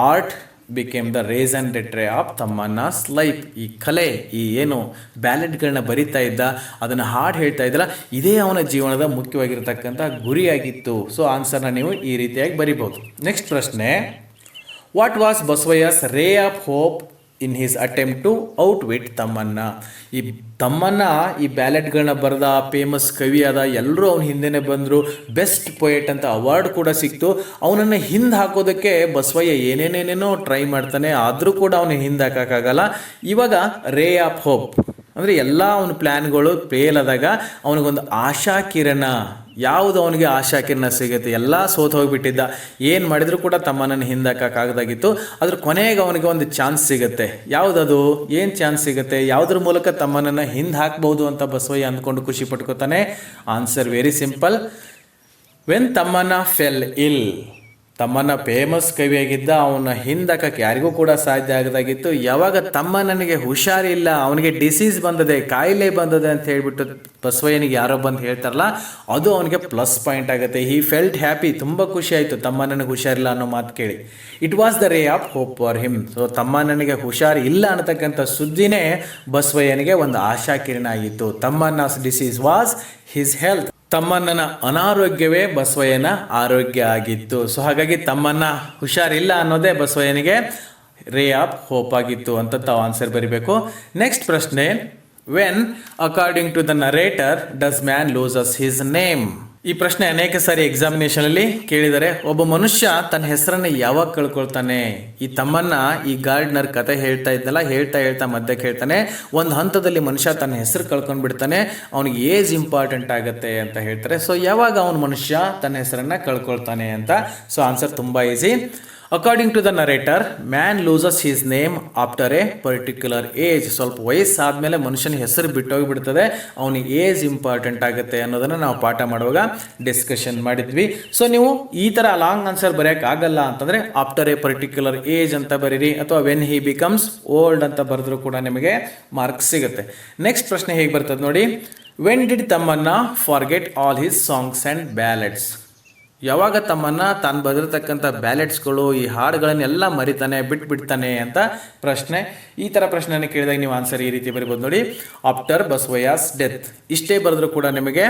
art became the raison d'etre of Tammanna's life. ಈ ಕಲೆ, ಈ ಏನು ಬ್ಯಾಲೆಡ್ಗಳನ್ನ ಬರಿತಾ ಇದ್ದ, ಅದನ್ನು ಹಾಡು ಹೇಳ್ತಾ ಇದ್ದಲ್ಲ, ಇದೇ ಅವನ ಜೀವನದ ಮುಖ್ಯವಾಗಿರ್ತಕ್ಕಂಥ ಗುರಿಯಾಗಿತ್ತು. ಸೊ ಆನ್ಸರ್ನ ನೀವು ಈ ರೀತಿಯಾಗಿ ಬರಿಬೋದು. ನೆಕ್ಸ್ಟ್ ಪ್ರಶ್ನೆ, what was Basavaiah's ray of hope in his attempt to outwit Tammanna? ಈ ತಮ್ಮಣ್ಣ ಈ ಬ್ಯಾಲೆಟ್ಗಳನ್ನ ಬರೆದ, ಫೇಮಸ್ ಕವಿ ಆದ, ಎಲ್ಲರೂ ಅವನ ಹಿಂದೆನೇ ಬಂದರು, ಬೆಸ್ಟ್ ಪೊಯೆಟ್ ಅಂತ ಅವಾರ್ಡ್ ಕೂಡ ಸಿಕ್ತು. ಅವನನ್ನು ಹಿಂದೆ ಹಾಕೋದಕ್ಕೆ ಬಸವಯ್ಯ ಏನೇನೇನೇನೋ ಟ್ರೈ ಮಾಡ್ತಾನೆ, ಆದರೂ ಕೂಡ ಅವನ ಹಿಂದೆ ಹಾಕೋಕ್ಕಾಗಲ್ಲ. ಇವಾಗ ರೇ ಆಫ್ ಹೋಪ್ ಅಂದರೆ ಎಲ್ಲ ಅವನ ಪ್ಲ್ಯಾನ್ಗಳು ಫೇಲ್ ಆದಾಗ ಅವನಿಗೊಂದು ಆಶಾ ಕಿರಣ, ಯಾವುದು ಅವನಿಗೆ ಆಶಾ ಕಿರಣ ಸಿಗುತ್ತೆ? ಎಲ್ಲ ಸೋತು ಹೋಗಿಬಿಟ್ಟಿದ್ದ, ಏನು ಮಾಡಿದರೂ ಕೂಡ ತಮ್ಮನನ್ನು ಹಿಂದಕ್ಕಾಗದಾಗಿತ್ತು. ಅದ್ರ ಕೊನೆಗೆ ಅವನಿಗೆ ಒಂದು ಚಾನ್ಸ್ ಸಿಗುತ್ತೆ. ಯಾವುದದು? ಏನು ಚಾನ್ಸ್ ಸಿಗುತ್ತೆ? ಯಾವುದ್ರ ಮೂಲಕ ತಮ್ಮನನ್ನು ಹಿಂದೆ ಹಾಕ್ಬೋದು ಅಂತ ಬಸವಯ್ಯ ಅಂದ್ಕೊಂಡು ಖುಷಿ ಪಟ್ಕೋತಾನೆ. Answer very simple, when Tammanna fell ill. Tammanna famous ಕವಿಯಾಗಿದ್ದ, ಅವನ ಹಿಂದಕ್ಕೆ ಯಾರಿಗೂ ಕೂಡ ಸಾಧ್ಯ ಆಗದಾಗಿತ್ತು. ಯಾವಾಗ ತಮ್ಮಣ್ಣನಿಗೆ ಹುಷಾರಿಲ್ಲ, ಅವನಿಗೆ ಡಿಸೀಸ್ ಬಂದದೆ, ಕಾಯಿಲೆ ಬಂದದೆ ಅಂತ ಹೇಳ್ಬಿಟ್ಟು ಬಸವಯ್ಯನಿಗೆ ಯಾರೋ ಬಂದು ಹೇಳ್ತಾರಲ್ಲ, ಅದು ಅವನಿಗೆ ಪ್ಲಸ್ ಪಾಯಿಂಟ್ ಆಗುತ್ತೆ. ಹಿ ಫೆಲ್ಟ್ ಹ್ಯಾಪಿ, ತುಂಬ ಖುಷಿ ಆಯಿತು ತಮ್ಮಣ್ಣನಿಗೆ ಹುಷಾರಿಲ್ಲ ಅನ್ನೋ ಮಾತು ಕೇಳಿ. It was the ray of hope for him. So ತಮ್ಮಣ್ಣನಿಗೆ ಹುಷಾರು ಇಲ್ಲ ಅನ್ನತಕ್ಕಂಥ ಸುದ್ದಿನೇ ಬಸವಯ್ಯನಿಗೆ ಒಂದು ಆಶಾ ಕಿರಣ ಆಗಿತ್ತು. Tammanna's disease was his health. ತಮ್ಮಣ್ಣನ ಅನಾರೋಗ್ಯವೇ ಬಸವಯ್ಯನ ಆರೋಗ್ಯ ಆಗಿತ್ತು. ಸೊ ಹಾಗಾಗಿ ತಮ್ಮಣ್ಣ ಹುಷಾರಿಲ್ಲ ಅನ್ನೋದೇ ಬಸವಯ್ಯನಿಗೆ ರೇ ಆಫ್ ಹೋಪ್ ಆಗಿತ್ತು ಅಂತ ತಾವು ಆನ್ಸರ್ ಬರೀಬೇಕು. ನೆಕ್ಸ್ಟ್ ಪ್ರಶ್ನೆ, when according to the narrator does man loses his name? ಈ ಪ್ರಶ್ನೆ ಅನೇಕ ಸಾರಿ ಎಕ್ಸಾಮಿನೇಷನಲ್ಲಿ ಕೇಳಿದರೆ. ಒಬ್ಬ ಮನುಷ್ಯ ತನ್ನ ಹೆಸರನ್ನು ಯಾವಾಗ ಕಳ್ಕೊಳ್ತಾನೆ? ಈ ತಮ್ಮಣ್ಣ ಈ ಗಾರ್ಡ್ನರ್ ಕತೆ ಹೇಳ್ತಾ ಇದ್ದಲ್ಲ, ಹೇಳ್ತಾ ಮಧ್ಯಕ್ಕೆ ಹೇಳ್ತಾನೆ, ಒಂದು ಹಂತದಲ್ಲಿ ಮನುಷ್ಯ ತನ್ನ ಹೆಸರು ಕಳ್ಕೊಂಡು ಬಿಡ್ತಾನೆ, ಅವನಿಗೆ ಏಜ್ ಇಂಪಾರ್ಟೆಂಟ್ ಆಗುತ್ತೆ ಅಂತ ಹೇಳ್ತಾರೆ. ಸೊ ಯಾವಾಗ ಅವನ ಮನುಷ್ಯ ತನ್ನ ಹೆಸರನ್ನು ಕಳ್ಕೊಳ್ತಾನೆ ಅಂತ? ಸೊ ಆನ್ಸರ್ ತುಂಬ easy. According to the narrator, man loses his name after a particular age. ಸ್ವಲ್ಪ ವಯಸ್ಸಾದಮೇಲೆ ಮನುಷ್ಯನ ಹೆಸರು ಬಿಟ್ಟೋಗಿಬಿಡ್ತದೆ, ಅವನಿಗೆ ಏಜ್ ಇಂಪಾರ್ಟೆಂಟ್ ಆಗುತ್ತೆ ಅನ್ನೋದನ್ನು ನಾವು ಪಾಠ ಮಾಡುವಾಗ ಡಿಸ್ಕಷನ್ ಮಾಡಿದ್ವಿ. ಸೊ ನೀವು ಈ ಥರ ಲಾಂಗ್ ಆನ್ಸರ್ ಬರೆಯೋಕ್ಕಾಗಲ್ಲ ಅಂತಂದರೆ ಆಫ್ಟರ್ ಎ ಪರ್ಟಿಕ್ಯುಲರ್ ಏಜ್ ಅಂತ ಬರೀರಿ, ಅಥವಾ ವೆನ್ ಹಿ ಬಿಕಮ್ಸ್ ಓಲ್ಡ್ ಅಂತ ಬರೆದ್ರೂ ಕೂಡ ನಿಮಗೆ ಮಾರ್ಕ್ಸ್ ಸಿಗುತ್ತೆ. ನೆಕ್ಸ್ಟ್ ಪ್ರಶ್ನೆ ಹೇಗೆ ಬರ್ತದೆ ನೋಡಿ. When did Tammanna forget all his songs and ballads? ಯಾವಾಗ ತಮ್ಮನ್ನ ತಾನು ಬರೆದಿರ್ತಕ್ಕಂಥ ಬ್ಯಾಲೆಟ್ಸ್ಗಳು ಈ ಹಾಡುಗಳನ್ನೆಲ್ಲ ಮರಿತಾನೆ ಬಿಟ್ಬಿಡ್ತಾನೆ ಅಂತ ಪ್ರಶ್ನೆ. ಈ ಥರ ಪ್ರಶ್ನೆಯನ್ನು ಕೇಳಿದಾಗ ನೀವು ಆನ್ಸರ್ ಈ ರೀತಿ ಬರಿಬೋದು ನೋಡಿ. ಆಫ್ಟರ್ ಬಸವಯ್ಯಸ್ ಡೆತ್ ಇಷ್ಟೇ ಬರೆದ್ರು ಕೂಡ ನಿಮಗೆ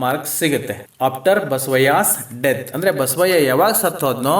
ಮಾರ್ಕ್ಸ್ ಸಿಗುತ್ತೆ. ಆಫ್ಟರ್ ಬಸವಯ್ಯಸ್ ಡೆತ್ ಅಂದರೆ ಬಸವಯ್ಯ ಯಾವಾಗ ಸತ್ತು ಹೋದ್ನೋ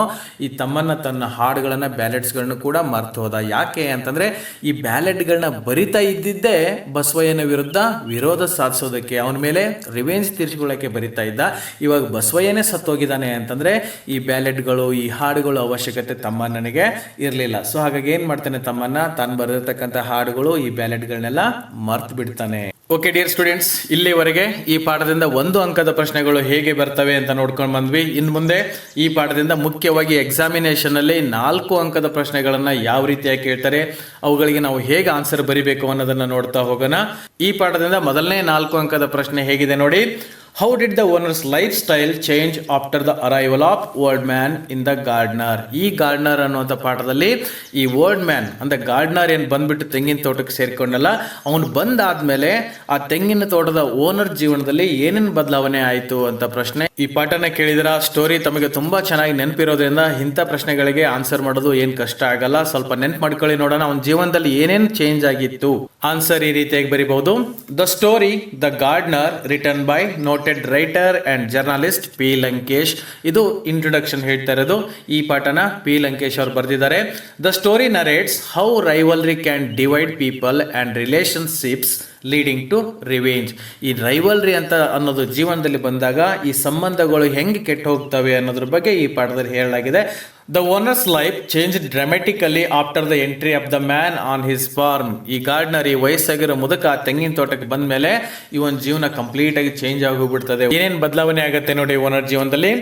ಈ ತಮ್ಮನ್ನ ತನ್ನ ಹಾಡುಗಳನ್ನ ಬ್ಯಾಲೆಟ್ಸ್ಗಳನ್ನ ಕೂಡ ಮರ್ತು ಹೋದ. ಯಾಕೆ ಅಂತಂದ್ರೆ ಈ ಬ್ಯಾಲೆಟ್ಗಳನ್ನ ಬರಿತಾ ಇದ್ದಿದ್ದೇ ಬಸವಯ್ಯನ ವಿರುದ್ಧ ವಿರೋಧ ಸಾಧಿಸೋದಕ್ಕೆ, ಅವನ ಮೇಲೆ ರಿವೆಂಜ್ ತೀರ್ಸ್ಕೊಳ್ಳೋಕೆ ಬರಿತಾ ಇದ್ದ. ಇವಾಗ ಬಸವಯ್ಯನೇ ಸತ್ತೋಗಿದ್ದಾನೆ ಅಂತಂದ್ರೆ ಈ ಬ್ಯಾಲೆಟ್ಗಳು ಈ ಹಾಡುಗಳು ಅವಶ್ಯಕತೆ ತಮ್ಮನಿಗೆ ಇರಲಿಲ್ಲ. ಸೊ ಹಾಗಾಗಿ ಏನ್ ಮಾಡ್ತಾನೆ ತಮ್ಮನ್ನ ತಾನು ಬರೆದಿರ್ತಕ್ಕಂಥ ಹಾಡುಗಳು ಈ ಬ್ಯಾಲೆಟ್ಗಳನ್ನೆಲ್ಲ ಮರ್ತು ಬಿಡ್ತಾನೆ. ಓಕೆ ಡಿಯರ್ ಸ್ಟೂಡೆಂಟ್ಸ್, ಇಲ್ಲಿವರೆಗೆ ಈ ಪಾಠದಿಂದ 1 ಅಂಕದ ಪ್ರಶ್ನೆಗಳು ಹೇಗೆ ಬರ್ತವೆ ಅಂತ ನೋಡ್ಕೊಂಡು ಬಂದ್ವಿ. ಇನ್ನು ಮುಂದೆ ಈ ಪಾಠದಿಂದ ಮುಖ್ಯವಾಗಿ ಎಕ್ಸಾಮಿನೇಷನ್ ಅಲ್ಲಿ 4 ಅಂಕದ ಪ್ರಶ್ನೆಗಳನ್ನ ಯಾವ ರೀತಿಯಾಗಿ ಕೇಳ್ತಾರೆ, ಅವುಗಳಿಗೆ ನಾವು ಹೇಗೆ ಆನ್ಸರ್ ಬರಿಬೇಕು ಅನ್ನೋದನ್ನ ನೋಡ್ತಾ ಹೋಗೋಣ. ಈ ಪಾಠದಿಂದ ಮೊದಲನೇ 4 ಅಂಕದ ಪ್ರಶ್ನೆ ಹೇಗಿದೆ ನೋಡಿ. How did the owner's lifestyle change after the arrival of old man in the gardener? ಈ ಗಾರ್ಡ್ನರ್ ಅನ್ನುವಂಥ ಪಾಠದಲ್ಲಿ ಈ ಓಲ್ಡ್ ಮ್ಯಾನ್ ಅಂದ್ರೆ ಗಾರ್ಡ್ನರ್ ಏನು ಬಂದ್ಬಿಟ್ಟು ತೆಂಗಿನ ತೋಟಕ್ಕೆ ಸೇರ್ಕೊಂಡಲ್ಲ, ಅವನು ಬಂದಾದ್ಮೇಲೆ ಆ ತೆಂಗಿನ ತೋಟದ ಓನರ್ ಜೀವನದಲ್ಲಿ ಏನೇನು ಬದಲಾವಣೆ ಆಯಿತು ಅಂತ ಪ್ರಶ್ನೆ. ಈ ಪಾಠನ ಕೇಳಿದ್ರ ಸ್ಟೋರಿ ತಮಗೆ ತುಂಬಾ ಚೆನ್ನಾಗಿ ನೆನಪಿರೋದ್ರಿಂದ ಇಂಥ ಪ್ರಶ್ನೆಗಳಿಗೆ ಆನ್ಸರ್ ಮಾಡೋದು ಏನು ಕಷ್ಟ ಆಗಲ್ಲ. ಸ್ವಲ್ಪ ನೆನ್ಪು ಮಾಡ್ಕೊಳ್ಳಿ, ನೋಡೋಣ ಅವನ ಜೀವನದಲ್ಲಿ ಏನೇನು ಚೇಂಜ್ ಆಗಿತ್ತು. ಆನ್ಸರ್ ಈ ರೀತಿಯಾಗಿ ಬರಿಬಹುದು. The story the gardener return by noted writer and journalist P Lankesh. ಇದು ಇಂಟ್ರೊಡಕ್ಷನ್ ಹೇಳ್ತಾ ಇರೋದು. ಈ ಪಾಠನ ಪಿ ಲಂಕೇಶ್ ಅವರು ಬರೆದಿದ್ದಾರೆ. The story narrates how rivalry can divide people and relationships leading to revenge. ಈ ರೈವಲ್ರಿ ಅಂತ ಅನ್ನೋದು ಜೀವನದಲ್ಲಿ ಬಂದಾಗ ಈ ಸಂಬಂಧಗಳು ಹೆಂಗೆ ಕೆಟ್ಟು ಹೋಗ್ತವೆ ಅನ್ನೋದ್ರ ಬಗ್ಗೆ ಈ ಪಾಠದಲ್ಲಿ ಹೇಳಲಾಗಿದೆ. The owner's life change dramatically after the entry of the man on his farm. ಈ ಗಾರ್ಡ್ನರ್ ಈ ವಯಸ್ಸಾಗಿರೋ ಮುದುಕ ತೆಂಗಿನ ತೋಟಕ್ಕೆ ಬಂದ ಮೇಲೆ ಇವನ್ ಜೀವನ ಕಂಪ್ಲೀಟ್ ಆಗಿ ಚೇಂಜ್ ಆಗೋಗ್ಬಿಡ್ತದೆ. ಏನೇನು ಬದಲಾವಣೆ ಆಗುತ್ತೆ ನೋಡಿ ಓನರ್ ಜೀವನದಲ್ಲಿ.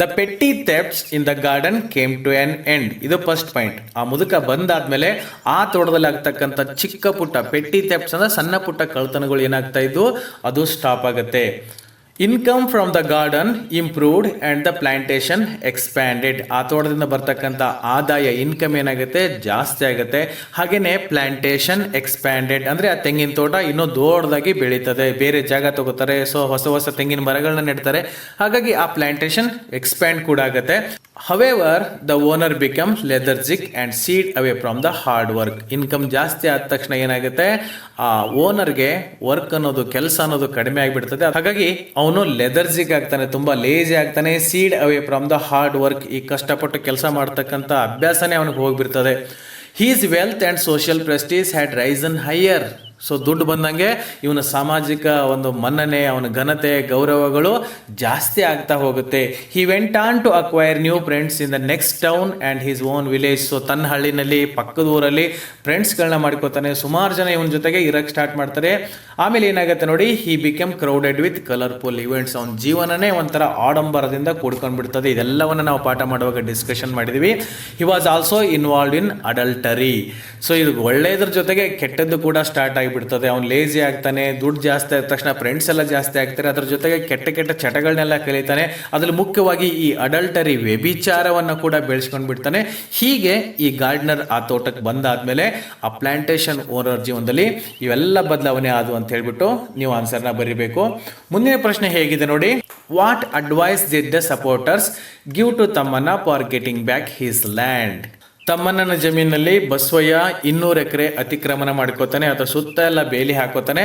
The petty thefts in the garden came to an end. ಇದು ಫಸ್ಟ್ ಪಾಯಿಂಟ್. ಆ ಮುದುಕ ಬಂದಾದ್ಮೇಲೆ ಆ ತೋಟದಲ್ಲಿ ಆಗ್ತಕ್ಕಂಥ ಚಿಕ್ಕ ಪುಟ್ಟ ಪೆಟ್ಟಿ ಥೆಫ್ಟ್ಸ್ ಅಂದ್ರೆ ಸಣ್ಣ ಪುಟ್ಟ ಕಳ್ತನಗಳು ಏನಾಗ್ತಾ ಇದ್ದು ಅದು ಸ್ಟಾಪ್ ಆಗುತ್ತೆ. Income from the garden improved and the plantation expanded. ಆ ತೋಟದಿಂದ ಬರ್ತಕ್ಕಂಥ ಆದಾಯ ಇನ್ಕಮ್ ಏನಾಗುತ್ತೆ ಜಾಸ್ತಿ ಆಗುತ್ತೆ. ಹಾಗೇನೆ ಪ್ಲಾಂಟೇಶನ್ ಎಕ್ಸ್ಪ್ಯಾಂಡೆಡ್ ಅಂದ್ರೆ ಆ ತೆಂಗಿನ ತೋಟ ಇನ್ನೂ ದೊಡ್ಡದಾಗಿ ಬೆಳೀತದೆ, ಬೇರೆ ಜಾಗ ತಗೋತಾರೆ, ಸೊ ಹೊಸ ಹೊಸ ತೆಂಗಿನ ಮರಗಳನ್ನ ನೆಡ್ತಾರೆ. ಹಾಗಾಗಿ ಆ ಪ್ಲಾಂಟೇಶನ್ ಎಕ್ಸ್ಪ್ಯಾಂಡ್ ಕೂಡ ಆಗುತ್ತೆ. However the owner becomes lethargic and shied away from the hard work. Income ಜಾಸ್ತಿ ಆದ ತಕ್ಷಣ ಏನಾಗುತ್ತೆ ಆ ಓನರ್ಗೆ ವರ್ಕ್ ಅನ್ನೋದು ಕೆಲಸ ಅನ್ನೋದು ಕಡಿಮೆ ಆಗಿಬಿಡ್ತದೆ. ಹಾಗಾಗಿ ಅವನು ಲೆಥರ್ಜಿಕ್ ಆಗ್ತಾನೆ, ತುಂಬಾ ಲೇಜಿ ಆಗ್ತಾನೆ. Shied away from the hard work, ಈ ಕಷ್ಟಪಟ್ಟು ಕೆಲಸ ಮಾಡ್ತಕ್ಕಂಥ ಅಭ್ಯಾಸನೇ ಅವನಿಗೆ ಹೋಗ್ಬಿಡ್ತದೆ. His wealth and social prestige had risen higher. So ದುಡ್ಡು ಬಂದಂಗೆ ಇವನ ಸಾಮಾಜಿಕ ಒಂದು ಮನ್ನಣೆ, ಅವನ ಘನತೆ ಗೌರವಗಳು ಜಾಸ್ತಿ ಆಗ್ತಾ ಹೋಗುತ್ತೆ. He went on to acquire new friends in the next town and his own village. So ತನ್ನ ಹಳ್ಳಿನಲ್ಲಿ ಪಕ್ಕದ ಊರಲ್ಲಿ ಫ್ರೆಂಡ್ಸ್ಗಳನ್ನ ಮಾಡ್ಕೋತಾನೆ. ಸುಮಾರು ಜನ ಇವನ ಜೊತೆಗೆ ಇರಕ್ಕೆ ಸ್ಟಾರ್ಟ್ ಮಾಡ್ತಾರೆ. ಆಮೇಲೆ ಏನಾಗುತ್ತೆ ನೋಡಿ, he become crowded with colourful events. ಅವನ ಜೀವನನೇ ಒಂಥರ ಆಡಂಬರದಿಂದ ಕೂಡ್ಕೊಂಡ್ಬಿಡ್ತದೆ. ಇದೆಲ್ಲವನ್ನು ನಾವು ಪಾಠ ಮಾಡುವಾಗ ಡಿಸ್ಕಷನ್ ಮಾಡಿದ್ವಿ. He was also involved in adultery. So ಇದು ಒಳ್ಳೆಯದ್ರ ಜೊತೆಗೆ ಕೆಟ್ಟದ್ದು ಕೂಡ ಸ್ಟಾರ್ಟ್ ಬಿಡ್ತದೆ. ಅವ್ನು ಲೇಜಿ ಆಗ್ತಾನೆ, ದುಡ್ಡು ಜಾಸ್ತಿ ಆದ ತಕ್ಷಣ ಫ್ರೆಂಡ್ಸ್ ಎಲ್ಲ ಜಾಸ್ತಿ ಆಗ್ತಾರೆ, ಅದ್ರ ಜೊತೆಗೆ ಕೆಟ್ಟ ಕೆಟ್ಟ ಚಟಗಳನ್ನೆಲ್ಲ ಕಲಿತಾನೆ. ಅದ್ರಲ್ಲಿ ಮುಖ್ಯವಾಗಿ ಈ ಅಡಲ್ಟರಿ ವ್ಯಭಿಚಾರವನ್ನು ಕೂಡ ಬೆಳೆಸ್ಕೊಂಡು ಬಿಡ್ತಾನೆ. ಹೀಗೆ ಈ ಗಾರ್ಡ್ನರ್ ಆ ತೋಟಕ್ಕೆ ಬಂದಾದ್ಮೇಲೆ ಆ ಪ್ಲಾಂಟೇಶನ್ ಓನರ್ ಜೀವನದಲ್ಲಿ ಇವೆಲ್ಲ ಬದಲಾವಣೆ ಆದವು ಅಂತ ಹೇಳ್ಬಿಟ್ಟು ನೀವು ಆನ್ಸರ್ನ ಬರೀಬೇಕು. ಮುಂದಿನ ಪ್ರಶ್ನೆ ಹೇಗಿದೆ ನೋಡಿ. What advice did the supporters give to Tammanna for getting back his land. ತಮ್ಮಣ್ಣನ ಜಮೀನಲ್ಲಿ ಬಸವಯ್ಯ 200 ಎಕರೆ ಅತಿಕ್ರಮಣ ಮಾಡ್ಕೋತಾನೆ, ಅದರ ಸುತ್ತ ಎಲ್ಲ ಬೇಲಿ ಹಾಕೋತಾನೆ.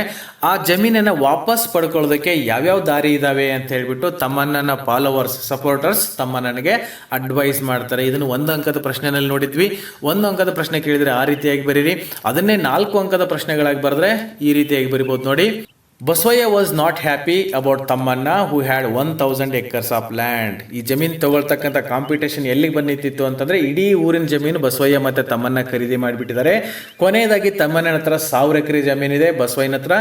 ಆ ಜಮೀನನ್ನು ವಾಪಸ್ ಪಡ್ಕೊಳ್ಳೋದಕ್ಕೆ ಯಾವ್ಯಾವ ದಾರಿ ಇದಾವೆ ಅಂತ ಹೇಳ್ಬಿಟ್ಟು ತಮ್ಮಣ್ಣನ ಫಾಲೋವರ್ಸ್ ಸಪೋರ್ಟರ್ಸ್ ತಮ್ಮಣ್ಣನಿಗೆ ಅಡ್ವೈಸ್ ಮಾಡ್ತಾರೆ. ಇದನ್ನು 1 ಅಂಕದ ಪ್ರಶ್ನೆನಲ್ಲಿ ನೋಡಿದ್ವಿ. 1 ಅಂಕದ ಪ್ರಶ್ನೆ ಕೇಳಿದ್ರೆ ಆ ರೀತಿಯಾಗಿ ಬರೀರಿ. ಅದನ್ನೇ 4 ಅಂಕದ ಪ್ರಶ್ನೆಗಳಾಗಿ ಬರೆದ್ರೆ ಈ ರೀತಿಯಾಗಿ ಬರಿಬೋದು ನೋಡಿ. Basavayya was not happy about Tammanna who had 1000 acres of land. ಈ ಜಮೀನು ತಗೊಳ್ತಕ್ಕಂಥ ಕಾಂಪಿಟೇಷನ್ ಎಲ್ಲಿಗೆ ಬಂದಿತ್ತು ಅಂತಂದ್ರೆ ಇಡೀ ಊರಿನ ಜಮೀನು ಬಸವಯ್ಯ ಮತ್ತೆ ತಮ್ಮಣ್ಣ ಖರೀದಿ ಮಾಡಿಬಿಟ್ಟಿದ್ದಾರೆ. ಕೊನೆಯದಾಗಿ ತಮ್ಮಣ್ಣನ ಹತ್ರ 1000 ಎಕರೆ ಜಮೀನಿದೆ, ಬಸವಯ್ಯನ ಹತ್ರ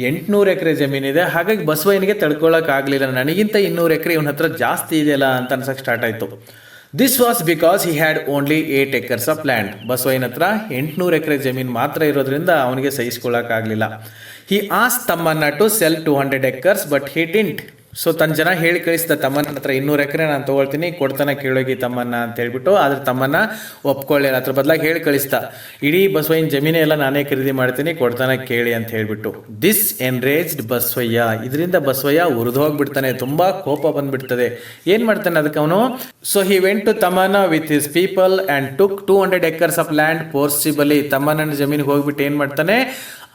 800 ಎಕರೆ ಜಮೀನಿದೆ. ಹಾಗಾಗಿ ಬಸವಯ್ಯನಿಗೆ ತಡ್ಕೊಳ್ಳೋಕೆ ಆಗಲಿಲ್ಲ, ನನಗಿಂತ 200 ಎಕರೆ ಇವನ ಹತ್ರ ಜಾಸ್ತಿ ಇದೆಯಲ್ಲ ಅಂತ ಅನ್ಸಕ್ಕೆ ಸ್ಟಾರ್ಟ್ ಆಯಿತು. This was because he had only 8 acres of land. ಬಸವಯ್ಯನ ಹತ್ರ 800 ಎಕರೆ ಜಮೀನು ಮಾತ್ರ ಇರೋದ್ರಿಂದ ಅವನಿಗೆ ಸಹಿಸ್ಕೊಳ್ಳೋಕ್ಕಾಗಲಿಲ್ಲ. He asked Tamanna to sell 200 acres but he didn't. So ತನ್ನ ಜನ ಹೇಳಿ ಕಳಿಸಿದ ತಮ್ಮನ ಹತ್ರ 200 ಎಕರೆ ನಾನು ತೊಗೊಳ್ತೀನಿ, ಕೊಡ್ತಾನೆ ಕೇಳೋಗಿ ತಮ್ಮನ್ನ ಅಂತ ಹೇಳ್ಬಿಟ್ಟು. ಆದ್ರೆ ತಮ್ಮನ್ನ ಒಪ್ಕೊಳ್ಳಿಲ್ಲ, ಅದ್ರ ಬದಲಾಗಿ ಹೇಳಿ ಕಳಿಸ್ತಾ, ಇಡೀ ಬಸವಯ್ಯನ ಜಮೀನೇ ಎಲ್ಲ ನಾನೇ ಖರೀದಿ ಮಾಡ್ತೀನಿ, ಕೊಡ್ತಾನೆ ಕೇಳಿ ಅಂತ ಹೇಳ್ಬಿಟ್ಟು. ದಿಸ್ ಎನ್ರೇಜ್ಡ್ ಬಸವಯ್ಯ, ಇದರಿಂದ ಬಸವಯ್ಯ ಉರಿದು ಹೋಗ್ಬಿಡ್ತಾನೆ, ತುಂಬಾ ಕೋಪ ಬಂದ್ಬಿಡ್ತದೆ. ಏನ್ ಮಾಡ್ತಾನೆ ಅದಕ್ಕೆ ಅವನು? ಸೊ ಹಿ ವೆಂಟ್ ಟು ತಮ್ಮನ with his people and took 200 acres of land forcibly. ತಮ್ಮನ ಜಮೀನಿಗೆ ಹೋಗ್ಬಿಟ್ಟು ಏನ್ ಮಾಡ್ತಾನೆ,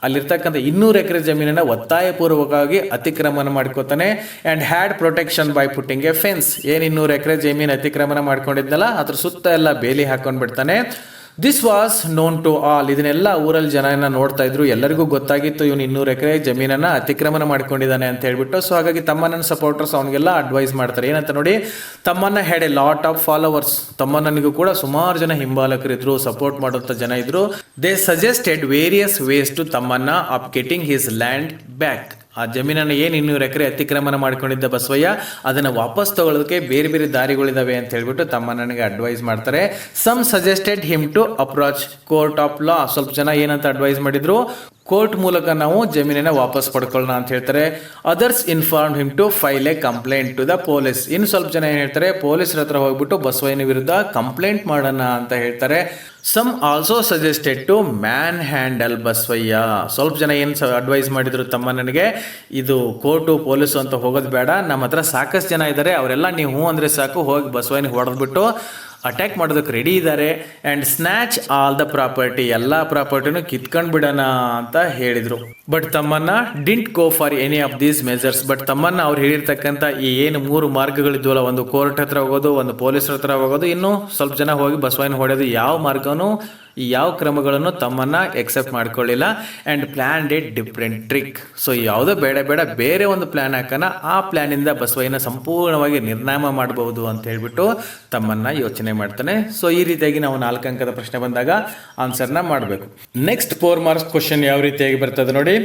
ಅಲ್ಲಿರ್ತಕ್ಕಂಥ 200 ಎಕರೆ ಜಮೀನನ್ನು ಒತ್ತಾಯಪೂರ್ವಕವಾಗಿ ಅತಿಕ್ರಮಣ ಮಾಡ್ಕೋತಾನೆ. And had protection by putting a fence. ಏನು 200 ಎಕರೆ ಜಮೀನು ಅತಿಕ್ರಮಣ ಮಾಡ್ಕೊಂಡಿದ್ನಲ್ಲ ಅದ್ರ ಸುತ್ತ ಎಲ್ಲ ಬೇಲಿ ಹಾಕೊಂಡ್ಬಿಡ್ತಾನೆ. This was known to all. ಇದನ್ನೆಲ್ಲ ಊರಲ್ಲಿ ಜನ ನೋಡ್ತಾ ಇದ್ರು, ಎಲ್ಲರಿಗೂ ಗೊತ್ತಾಗಿತ್ತು ಇವನು 200 ಎಕರೆ ಜಮೀನನ್ನ ಅತಿಕ್ರಮಣ ಮಾಡ್ಕೊಂಡಿದ್ದಾನೆ ಅಂತ ಹೇಳ್ಬಿಟ್ಟು. ಸೊ ಹಾಗಾಗಿ ತಮ್ಮನ ಸಪೋರ್ಟರ್ಸ್ ಅವನಿಗೆಲ್ಲ ಅಡ್ವೈಸ್ ಮಾಡ್ತಾರೆ. ಏನಂತ ನೋಡಿ, Tammanna had a lot of followers. ತಮ್ಮನಿಗೂ ಕೂಡ ಸುಮಾರು ಜನ ಹಿಂಬಾಲಕರಿದ್ರು, ಸಪೋರ್ಟ್ ಮಾಡುವಂತ ಜನ ಇದ್ರು. They suggested various ways to Tammanna of getting his land back. ಆ ಜಮೀನನ್ನು ಏನು 200 ಎಕರೆ ಅತಿಕ್ರಮಣ ಮಾಡ್ಕೊಂಡಿದ್ದ ಬಸವಯ್ಯ, ಅದನ್ನು ವಾಪಸ್ ತಗೊಳ್ಳೋದಕ್ಕೆ ಬೇರೆ ಬೇರೆ ದಾರಿಗಳಿದಾವೆ ಅಂತ ಹೇಳ್ಬಿಟ್ಟು ತಮ್ಮ ನನಗೆ ಅಡ್ವೈಸ್ ಮಾಡ್ತಾರೆ. Some suggested him to approach court of law. ಸ್ವಲ್ಪ ಜನ ಏನಂತ ಅಡ್ವೈಸ್ ಮಾಡಿದ್ರು, ಕೋರ್ಟ್ ಮೂಲಕ ನಾವು ಜಮೀನನ್ನ ವಾಪಸ್ ಪಡ್ಕೊಳ್ಳೋಣ ಅಂತ ಹೇಳ್ತಾರೆ. Others inform him to file a complaint to the police. ಇನ್ನು ಸ್ವಲ್ಪ ಜನ ಏನ್ ಹೇಳ್ತಾರೆ, ಪೊಲೀಸರ ಹತ್ರ ಹೋಗ್ಬಿಟ್ಟು ಬಸವಯ್ಯನ ವಿರುದ್ಧ ಕಂಪ್ಲೇಂಟ್ ಮಾಡೋಣ ಅಂತ ಹೇಳ್ತಾರೆ. Some also suggested to manhandle Basavayya. ಸ್ವಲ್ಪ ಜನ ಏನು ಅಡ್ವೈಸ್ ಮಾಡಿದ್ರು ತಮ್ಮ ನನಗೆ, ಇದು ಕೋರ್ಟು ಪೊಲೀಸು ಅಂತ ಹೋಗೋದು ಬೇಡ, ನಮ್ಮ ಹತ್ರ ಸಾಕಷ್ಟು ಜನ ಇದ್ದಾರೆ, ಅವರೆಲ್ಲ ನೀವು ಹ್ಞೂ ಅಂದರೆ ಸಾಕು, ಹೋಗಿ ಬಸವಯ್ಯನಿಗೆ ಹೊಡೆದ್ಬಿಟ್ಟು ಅಟ್ಯಾಕ್ ಮಾಡೋದಕ್ಕೆ ರೆಡಿ ಇದ್ದಾರೆ. And snatch all the property, ಎಲ್ಲ ಪ್ರಾಪರ್ಟಿನೂ ಕಿತ್ಕೊಂಡು ಬಿಡೋಣ ಅಂತ ಹೇಳಿದರು. ಬಟ್ ತಮ್ಮನ್ನ didn't go for any of these measures. But ತಮ್ಮನ್ನ ಅವ್ರು ಹೇಳಿರ್ತಕ್ಕಂಥ ಈ ಏನು 3 ಮಾರ್ಗಗಳಿದ್ವಲ್ಲ, ಒಂದು ಕೋರ್ಟ್ ಹತ್ರ ಹೋಗೋದು, ಒಂದು ಪೊಲೀಸರ ಹತ್ರ ಹೋಗೋದು, ಇನ್ನು ಸ್ವಲ್ಪ ಜನ ಹೋಗಿ ಬಸವಯ್ಯನ ಹೊಡೆಯೋದು, ಯಾವ ಮಾರ್ಗನೂ ಈ ಯಾವ ಕ್ರಮಗಳನ್ನು ತಮ್ಮನ್ನ ಎಕ್ಸೆಪ್ಟ್ ಮಾಡ್ಕೊಳ್ಳಿಲ್ಲ. And planned different trick. So ಯಾವುದೋ ಬೇಡ ಬೇರೆ ಒಂದು ಪ್ಲ್ಯಾನ್ ಹಾಕೋಣ, ಆ ಪ್ಲ್ಯಾನಿಂದ ಬಸವಯ್ಯನ ಸಂಪೂರ್ಣವಾಗಿ ನಿರ್ನಾಮ ಮಾಡಬಹುದು ಅಂತ ಹೇಳ್ಬಿಟ್ಟು ತಮ್ಮನ್ನ ಯೋಚನೆ ಮಾಡ್ತಾನೆ. ಸೊ ಈ ರೀತಿಯಾಗಿ ನಾವು 4 ಅಂಕದ ಪ್ರಶ್ನೆ ಬಂದಾಗ ಆನ್ಸರ್ನ ಮಾಡಬೇಕು. ನೆಕ್ಸ್ಟ್ 4 ಮಾರ್ಕ್ಸ್ ಕ್ವಶನ್ ಯಾವ ರೀತಿಯಾಗಿ ಬರ್ತದೆ ನೋಡಿ.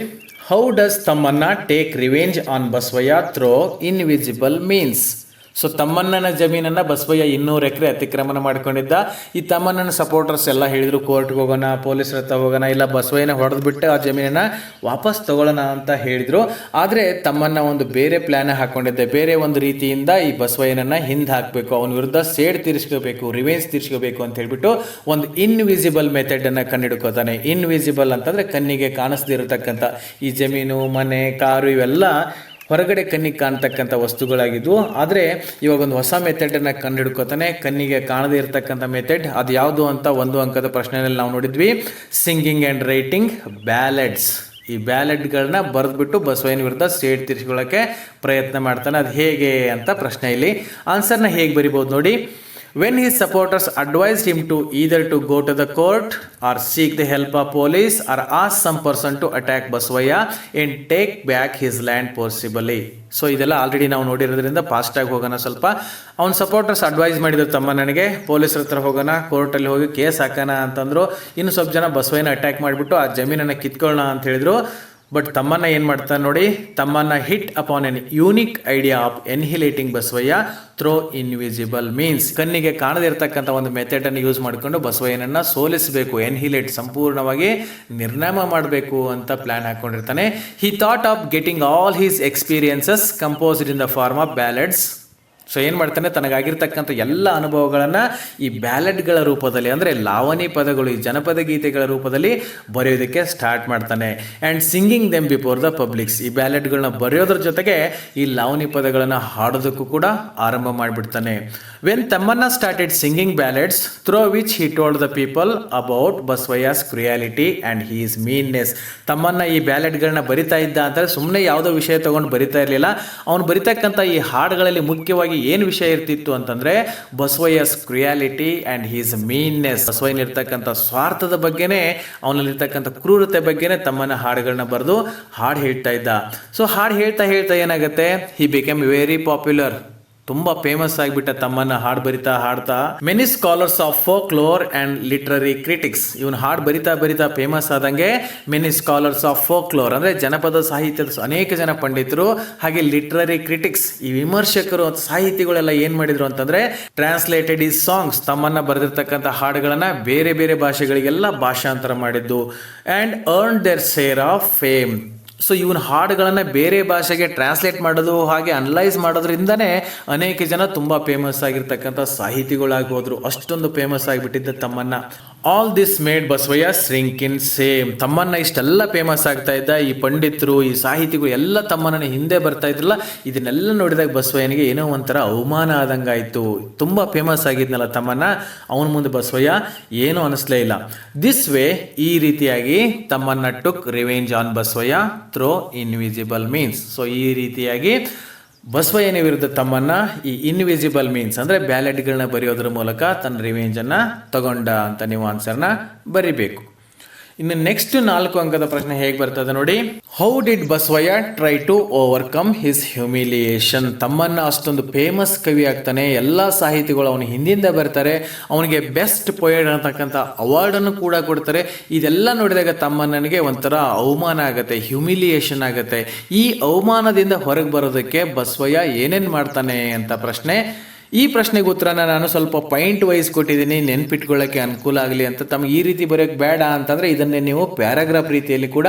How does Tammanna take revenge on Basavayya through invisible means. So ತಮ್ಮಣ್ಣನ ಜಮೀನನ್ನು ಬಸವಯ್ಯ 200 ಎಕರೆ ಅತಿಕ್ರಮಣ ಮಾಡ್ಕೊಂಡಿದ್ದ. ಈ ತಮ್ಮಣ್ಣನ ಸಪೋರ್ಟರ್ಸ್ ಎಲ್ಲ ಹೇಳಿದ್ರು, ಕೋರ್ಟ್ಗೆ ಹೋಗೋಣ, ಪೊಲೀಸರ ಹತ್ರ ಹೋಗೋಣ, ಇಲ್ಲ ಬಸವಯ್ಯನ ಹೊಡೆದ್ಬಿಟ್ಟು ಆ ಜಮೀನನ್ನು ವಾಪಸ್ ತಗೊಳ್ಳೋಣ ಅಂತ ಹೇಳಿದ್ರು. ಆದರೆ ತಮ್ಮಣ್ಣ ಒಂದು ಬೇರೆ ಪ್ಲ್ಯಾನ್ ಹಾಕ್ಕೊಂಡಿದ್ದೆ, ಬೇರೆ ಒಂದು ರೀತಿಯಿಂದ ಈ ಬಸವಯ್ಯನನ್ನು ಹಿಂದೆ ಹಾಕಬೇಕು, ಅವನ ವಿರುದ್ಧ ಸೇಡ್ ತೀರಿಸ್ಕೋಬೇಕು, ರಿವೆಂಜ್ ತೀರಿಸ್ಕೋಬೇಕು ಅಂತ ಹೇಳ್ಬಿಟ್ಟು ಒಂದು ಇನ್ವಿಸಿಬಲ್ ಮೆಥಡನ್ನು ಕಂಡುಹಿಡ್ಕೋತಾನೆ. ಇನ್ವಿಸಿಬಲ್ ಅಂತಂದರೆ ಕಣ್ಣಿಗೆ ಕಾಣಿಸ್ದಿರತಕ್ಕಂಥ ಈ ಜಮೀನು, ಮನೆ, ಕಾರು ಇವೆಲ್ಲ ಹೊರಗಡೆ ಕಣ್ಣಿಗೆ ಕಾಣ್ತಕ್ಕಂಥ ವಸ್ತುಗಳಾಗಿದ್ವು. ಆದರೆ ಇವಾಗ ಒಂದು ಹೊಸ ಮೆಥಡನ್ನು ಕಂಡುಹಿಡ್ಕೋತಾನೆ, ಕಣ್ಣಿಗೆ ಕಾಣದೇ ಇರತಕ್ಕಂಥ ಮೆಥಡ್. ಅದು ಯಾವುದು ಅಂತ 1 ಅಂಕದ ಪ್ರಶ್ನೆಯಲ್ಲಿ ನಾವು ನೋಡಿದ್ವಿ. Singing and writing ballads. ಈ ಬ್ಯಾಲೆಡ್ಗಳನ್ನ ಬರೆದ್ಬಿಟ್ಟು ಬಸವಯ್ಯನ ವಿರುದ್ಧ ಸೇಡ್ ತೀರಿಸ್ಕೊಳ್ಳೋಕ್ಕೆ ಪ್ರಯತ್ನ ಮಾಡ್ತಾನೆ. ಅದು ಹೇಗೆ ಅಂತ ಪ್ರಶ್ನೆ. ಇಲ್ಲಿ ಆನ್ಸರ್ನ ಹೇಗೆ ಬರಿಬೋದು ನೋಡಿ. When his supporters advised him to either to go to the court or seek the help of police or ask some person to attack Basavaya and take back his land forcibly. So ಇದೆಲ್ಲ already ನಾವು ನೋಡಿರೋದ್ರಿಂದ ಫಾಸ್ಟಾಗಿ ಹೋಗೋಣ. ಸ್ವಲ್ಪ ಅವ್ನ supporters advice ಮಾಡಿದ್ರು, ತಮ್ಮ ನನಗೆ ಪೊಲೀಸರ ಹತ್ರ ಹೋಗೋಣ, ಕೋರ್ಟಲ್ಲಿ ಹೋಗಿ ಕೇಸ್ ಹಾಕೋಣ ಅಂತಂದರು. ಇನ್ನು ಸ್ವಲ್ಪ ಜನ ಬಸವಯ್ಯನ ಅಟ್ಯಾಕ್ ಮಾಡಿಬಿಟ್ಟು ಆ ಜಮೀನನ್ನು ಕಿತ್ಕೊಳ್ಳೋಣ ಅಂತ ಹೇಳಿದ್ರು. ಬಟ್ ತಮ್ಮನ್ನ ಏನು ಮಾಡ್ತಾನೆ ನೋಡಿ, Tammanna hit upon an unique idea of annihilating Basavayya through invisible means. ಕಣ್ಣಿಗೆ ಕಾಣದೇ ಇರತಕ್ಕಂಥ ಒಂದು ಮೆಥಡನ್ನು ಯೂಸ್ ಮಾಡಿಕೊಂಡು ಬಸವಯ್ಯನನ್ನು ಸೋಲಿಸಬೇಕು, ಎನ್ಹಿಲೇಟ್ ಸಂಪೂರ್ಣವಾಗಿ ನಿರ್ನಾಮ ಮಾಡಬೇಕು ಅಂತ ಪ್ಲಾನ್ ಹಾಕೊಂಡಿರ್ತಾನೆ. He thought of getting all his experiences composed in the form of ballads. So ಏನು ಮಾಡ್ತಾನೆ, ತನಗಾಗಿರ್ತಕ್ಕಂಥ ಎಲ್ಲ ಅನುಭವಗಳನ್ನು ಈ ಬ್ಯಾಲೆಡ್ಗಳ ರೂಪದಲ್ಲಿ, ಅಂದರೆ ಲಾವಣಿ ಪದಗಳು, ಈ ಜನಪದ ಗೀತೆಗಳ ರೂಪದಲ್ಲಿ ಬರೆಯೋದಕ್ಕೆ ಸ್ಟಾರ್ಟ್ ಮಾಡ್ತಾನೆ. And singing them before the publics. ಈ ಬ್ಯಾಲೆಡ್ಗಳನ್ನ ಬರೆಯೋದ್ರ ಜೊತೆಗೆ ಈ ಲಾವಣಿ ಪದಗಳನ್ನು ಹಾಡೋದಕ್ಕೂ ಕೂಡ ಆರಂಭ ಮಾಡಿಬಿಡ್ತಾನೆ. When Tammanna started singing ballads through which he told the people about Basavayya's cruelty and his meanness. ತಮ್ಮನ್ನ ಈ ಬ್ಯಾಲೆಡ್ಗಳನ್ನ ಬರಿತಾ ಇದ್ದ ಅಂತಂದರೆ ಸುಮ್ಮನೆ ಯಾವುದೋ ವಿಷಯ ತೊಗೊಂಡು ಬರಿತಾ ಇರಲಿಲ್ಲ. ಅವನು ಬರಿತಕ್ಕಂಥ ಈ ಹಾಡುಗಳಲ್ಲಿ ಮುಖ್ಯವಾಗಿ ಏನು ವಿಷಯ ಇರ್ತಿತ್ತು ಅಂತಂದರೆ Basavayya's cruelty and his meanness. ಬಸವಯ್ಯನಿರ್ತಕ್ಕಂಥ ಸ್ವಾರ್ಥದ ಬಗ್ಗೆನೇ, ಅವನಲ್ಲಿರ್ತಕ್ಕಂಥ ಕ್ರೂರತೆ ಬಗ್ಗೆನೇ ತಮ್ಮನ್ನ ಹಾಡುಗಳನ್ನ ಬರೆದು ಹಾಡು ಹೇಳ್ತಾ ಇದ್ದ. ಸೊ ಹಾಡು ಹೇಳ್ತಾ ಏನಾಗುತ್ತೆ, ಹಿ ಬಿಕಮ್ ವೆರಿ ಪಾಪ್ಯುಲರ್, ತುಂಬ ಫೇಮಸ್ ಆಗಿಬಿಟ್ಟ ತಮ್ಮನ್ನ ಹಾಡು ಬರಿತಾ ಹಾಡ್ತಾ. Many scholars of folklore and literary critics. ಇವನು ಹಾಡು ಬರಿತಾ ಫೇಮಸ್ ಆದಂಗೆ ಮೆನಿ ಸ್ಕಾಲರ್ಸ್ ಆಫ್ ಫೋಕ್ಲೋರ್ ಅಂದರೆ ಜನಪದ ಸಾಹಿತ್ಯದ ಅನೇಕ ಜನ ಪಂಡಿತರು, ಹಾಗೆ ಲಿಟ್ರರಿ ಕ್ರಿಟಿಕ್ಸ್ ಈ ವಿಮರ್ಶಕರು ಸಾಹಿತಿಗಳೆಲ್ಲ ಏನು ಮಾಡಿದ್ರು ಅಂತಂದರೆ ಟ್ರಾನ್ಸ್ಲೇಟೆಡ್ ಈ ಸಾಂಗ್ಸ್, ತಮ್ಮನ್ನ ಬರೆದಿರ್ತಕ್ಕಂಥ ಹಾಡುಗಳನ್ನು ಬೇರೆ ಬೇರೆ ಭಾಷೆಗಳಿಗೆಲ್ಲ ಭಾಷಾಂತರ ಮಾಡಿದ್ದು. And earn their share of fame. So ಇವನ ಹಾಡುಗಳನ್ನು ಬೇರೆ ಭಾಷೆಗೆ ಟ್ರಾನ್ಸ್ಲೇಟ್ ಮಾಡೋದು ಹಾಗೆ ಅನಲೈಸ್ ಮಾಡೋದ್ರಿಂದನೇ ಅನೇಕ ಜನ ತುಂಬ ಫೇಮಸ್ ಆಗಿರ್ತಕ್ಕಂಥ ಸಾಹಿತಿಗಳಾಗಿ ಹೋದ್ರು. ಅಷ್ಟೊಂದು ಫೇಮಸ್ ಆಗಿಬಿಟ್ಟಿದ್ದ Tammanna. All this made Basavayya shrink in shame. Tammanna ಇಷ್ಟೆಲ್ಲ ಫೇಮಸ್ ಆಗ್ತಾ ಇದ್ದ ಈ ಪಂಡಿತರು, ಈ ಸಾಹಿತಿಗಳು ಎಲ್ಲ ತಮ್ಮನ್ನ ಹಿಂದೆ ಬರ್ತಾ ಇದ್ರಲ್ಲ, ಇದನ್ನೆಲ್ಲ ನೋಡಿದಾಗ ಬಸವಯ್ಯನಿಗೆ ಏನೋ ಒಂಥರ ಅವಮಾನ ಆದಂಗಾಯ್ತು. ತುಂಬ ಫೇಮಸ್ ಆಗಿದ್ನಲ್ಲ ತಮ್ಮನ್ನ, ಅವನ ಮುಂದೆ ಬಸವಯ್ಯ ಏನೂ ಅನಿಸ್ಲೇ ಇಲ್ಲ. ದಿಸ್ ವೇ, ಈ ರೀತಿಯಾಗಿ Tammanna took revenge on Basavayya through invisible means. So ಈ ರೀತಿಯಾಗಿ ಬಸವಯ್ಯನ ವಿರುದ್ಧ ತಮ್ಮನ್ನ ಈ ಇನ್ವಿಸಿಬಲ್ ಮೀನ್ಸ್ ಅಂದರೆ ಬ್ಯಾಲೆಟ್ಗಳನ್ನ ಬರೆಯೋದ್ರ ಮೂಲಕ ತನ್ನ ರಿವೆಂಜನ್ನು ತಗೊಂಡ ಅಂತ ನೀವು ಆನ್ಸರ್ನ ಬರಿಬೇಕು. ಇನ್ನು ನೆಕ್ಸ್ಟ್ 4 ಅಂಕದ ಪ್ರಶ್ನೆ ಹೇಗೆ ಬರ್ತದೆ ನೋಡಿ. How did Basavayya try to overcome his humiliation. Tammanna ಅಷ್ಟೊಂದು ಫೇಮಸ್ ಕವಿ ಆಗ್ತಾನೆ, ಎಲ್ಲ ಸಾಹಿತಿಗಳು ಅವನ ಹಿಂದಿಂದ ಬರ್ತಾರೆ, ಅವನಿಗೆ ಬೆಸ್ಟ್ ಪೊಯೆಟ್ ಅಂತಕ್ಕಂಥ ಅವಾರ್ಡನ್ನು ಕೂಡ ಕೊಡ್ತಾರೆ. ಇದೆಲ್ಲ ನೋಡಿದಾಗ ತಮ್ಮನಿಗೆ ಒಂಥರ ಅವಮಾನ ಆಗುತ್ತೆ, ಹ್ಯೂಮಿಲಿಯೇಷನ್ ಆಗುತ್ತೆ. ಈ ಅವಮಾನದಿಂದ ಹೊರಗೆ ಬರೋದಕ್ಕೆ ಬಸವಯ್ಯ ಏನೇನು ಮಾಡ್ತಾನೆ ಅಂತ ಪ್ರಶ್ನೆ. ಈ ಪ್ರಶ್ನೆಗೆ ಉತ್ತರನ ನಾನು ಸ್ವಲ್ಪ ಪಾಯಿಂಟ್ ವೈಸ್ ಕೊಟ್ಟಿದ್ದೀನಿ, ನೆನ್ಪಿಟ್ಕೊಳ್ಳೋಕ್ಕೆ ಅನುಕೂಲ ಆಗಲಿ ಅಂತ. ತಮಗೆ ಈ ರೀತಿ ಬರೆಯೋಕ್ಕೆ ಬೇಡ ಅಂತಂದರೆ ಇದನ್ನೇ ನೀವು ಪ್ಯಾರಾಗ್ರಾಫ್ ರೀತಿಯಲ್ಲಿ ಕೂಡ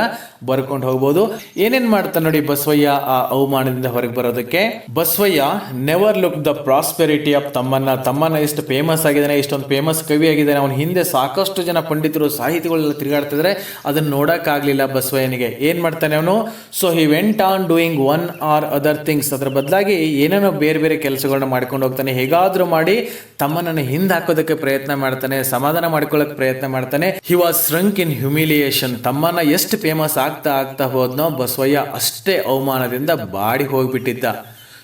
ಬರ್ಕೊಂಡು ಹೋಗ್ಬೋದು. ಏನೇನು ಮಾಡ್ತಾನೆ ನೋಡಿ ಬಸವಯ್ಯ ಆ ಅವಮಾನದಿಂದ ಹೊರಗೆ ಬರೋದಕ್ಕೆ. Basavayya never look the prosperity of ತಮ್ಮನ್ನ ಎಷ್ಟು ಫೇಮಸ್ ಆಗಿದ್ದಾನೆ, ಇಷ್ಟೊಂದು ಫೇಮಸ್ ಕವಿ ಆಗಿದ್ದಾನೆ, ಅವನ ಹಿಂದೆ ಸಾಕಷ್ಟು ಜನ ಪಂಡಿತರು ಸಾಹಿತಿಗಳೆಲ್ಲ ತಿರುಗಾಡ್ತಿದ್ರೆ ಅದನ್ನು ನೋಡೋಕ್ಕಾಗಲಿಲ್ಲ ಬಸವಯ್ಯನಿಗೆ. ಏನು ಮಾಡ್ತಾನೆ ಅವನು? So he went on doing one or other things. ಅದರ ಬದಲಾಗಿ ಏನೇನೋ ಬೇರೆ ಬೇರೆ ಕೆಲಸಗಳನ್ನ ಮಾಡ್ಕೊಂಡು ಹೋಗ್ತಾನೆ. ಹೇಗಾದ್ರೂ ಮಾಡಿ ತಮ್ಮನನ್ನು ಹಿಂದೆ ಹಾಕೋದಕ್ಕೆ ಪ್ರಯತ್ನ ಮಾಡ್ತಾನೆ, ಸಮಾಧಾನ ಮಾಡ್ಕೊಳ್ಳೋಕೆ ಪ್ರಯತ್ನ ಮಾಡ್ತಾನೆ. He was shrunk in humiliation. Tammanna ಎಷ್ಟು ಫೇಮಸ್ ಆಗ್ತಾ ಹೋದ್ನೋ ಬಸವಯ್ಯ ಅಷ್ಟೇ ಅವಮಾನದಿಂದ ಬಾಡಿ ಹೋಗ್ಬಿಟ್ಟಿದ್ದ.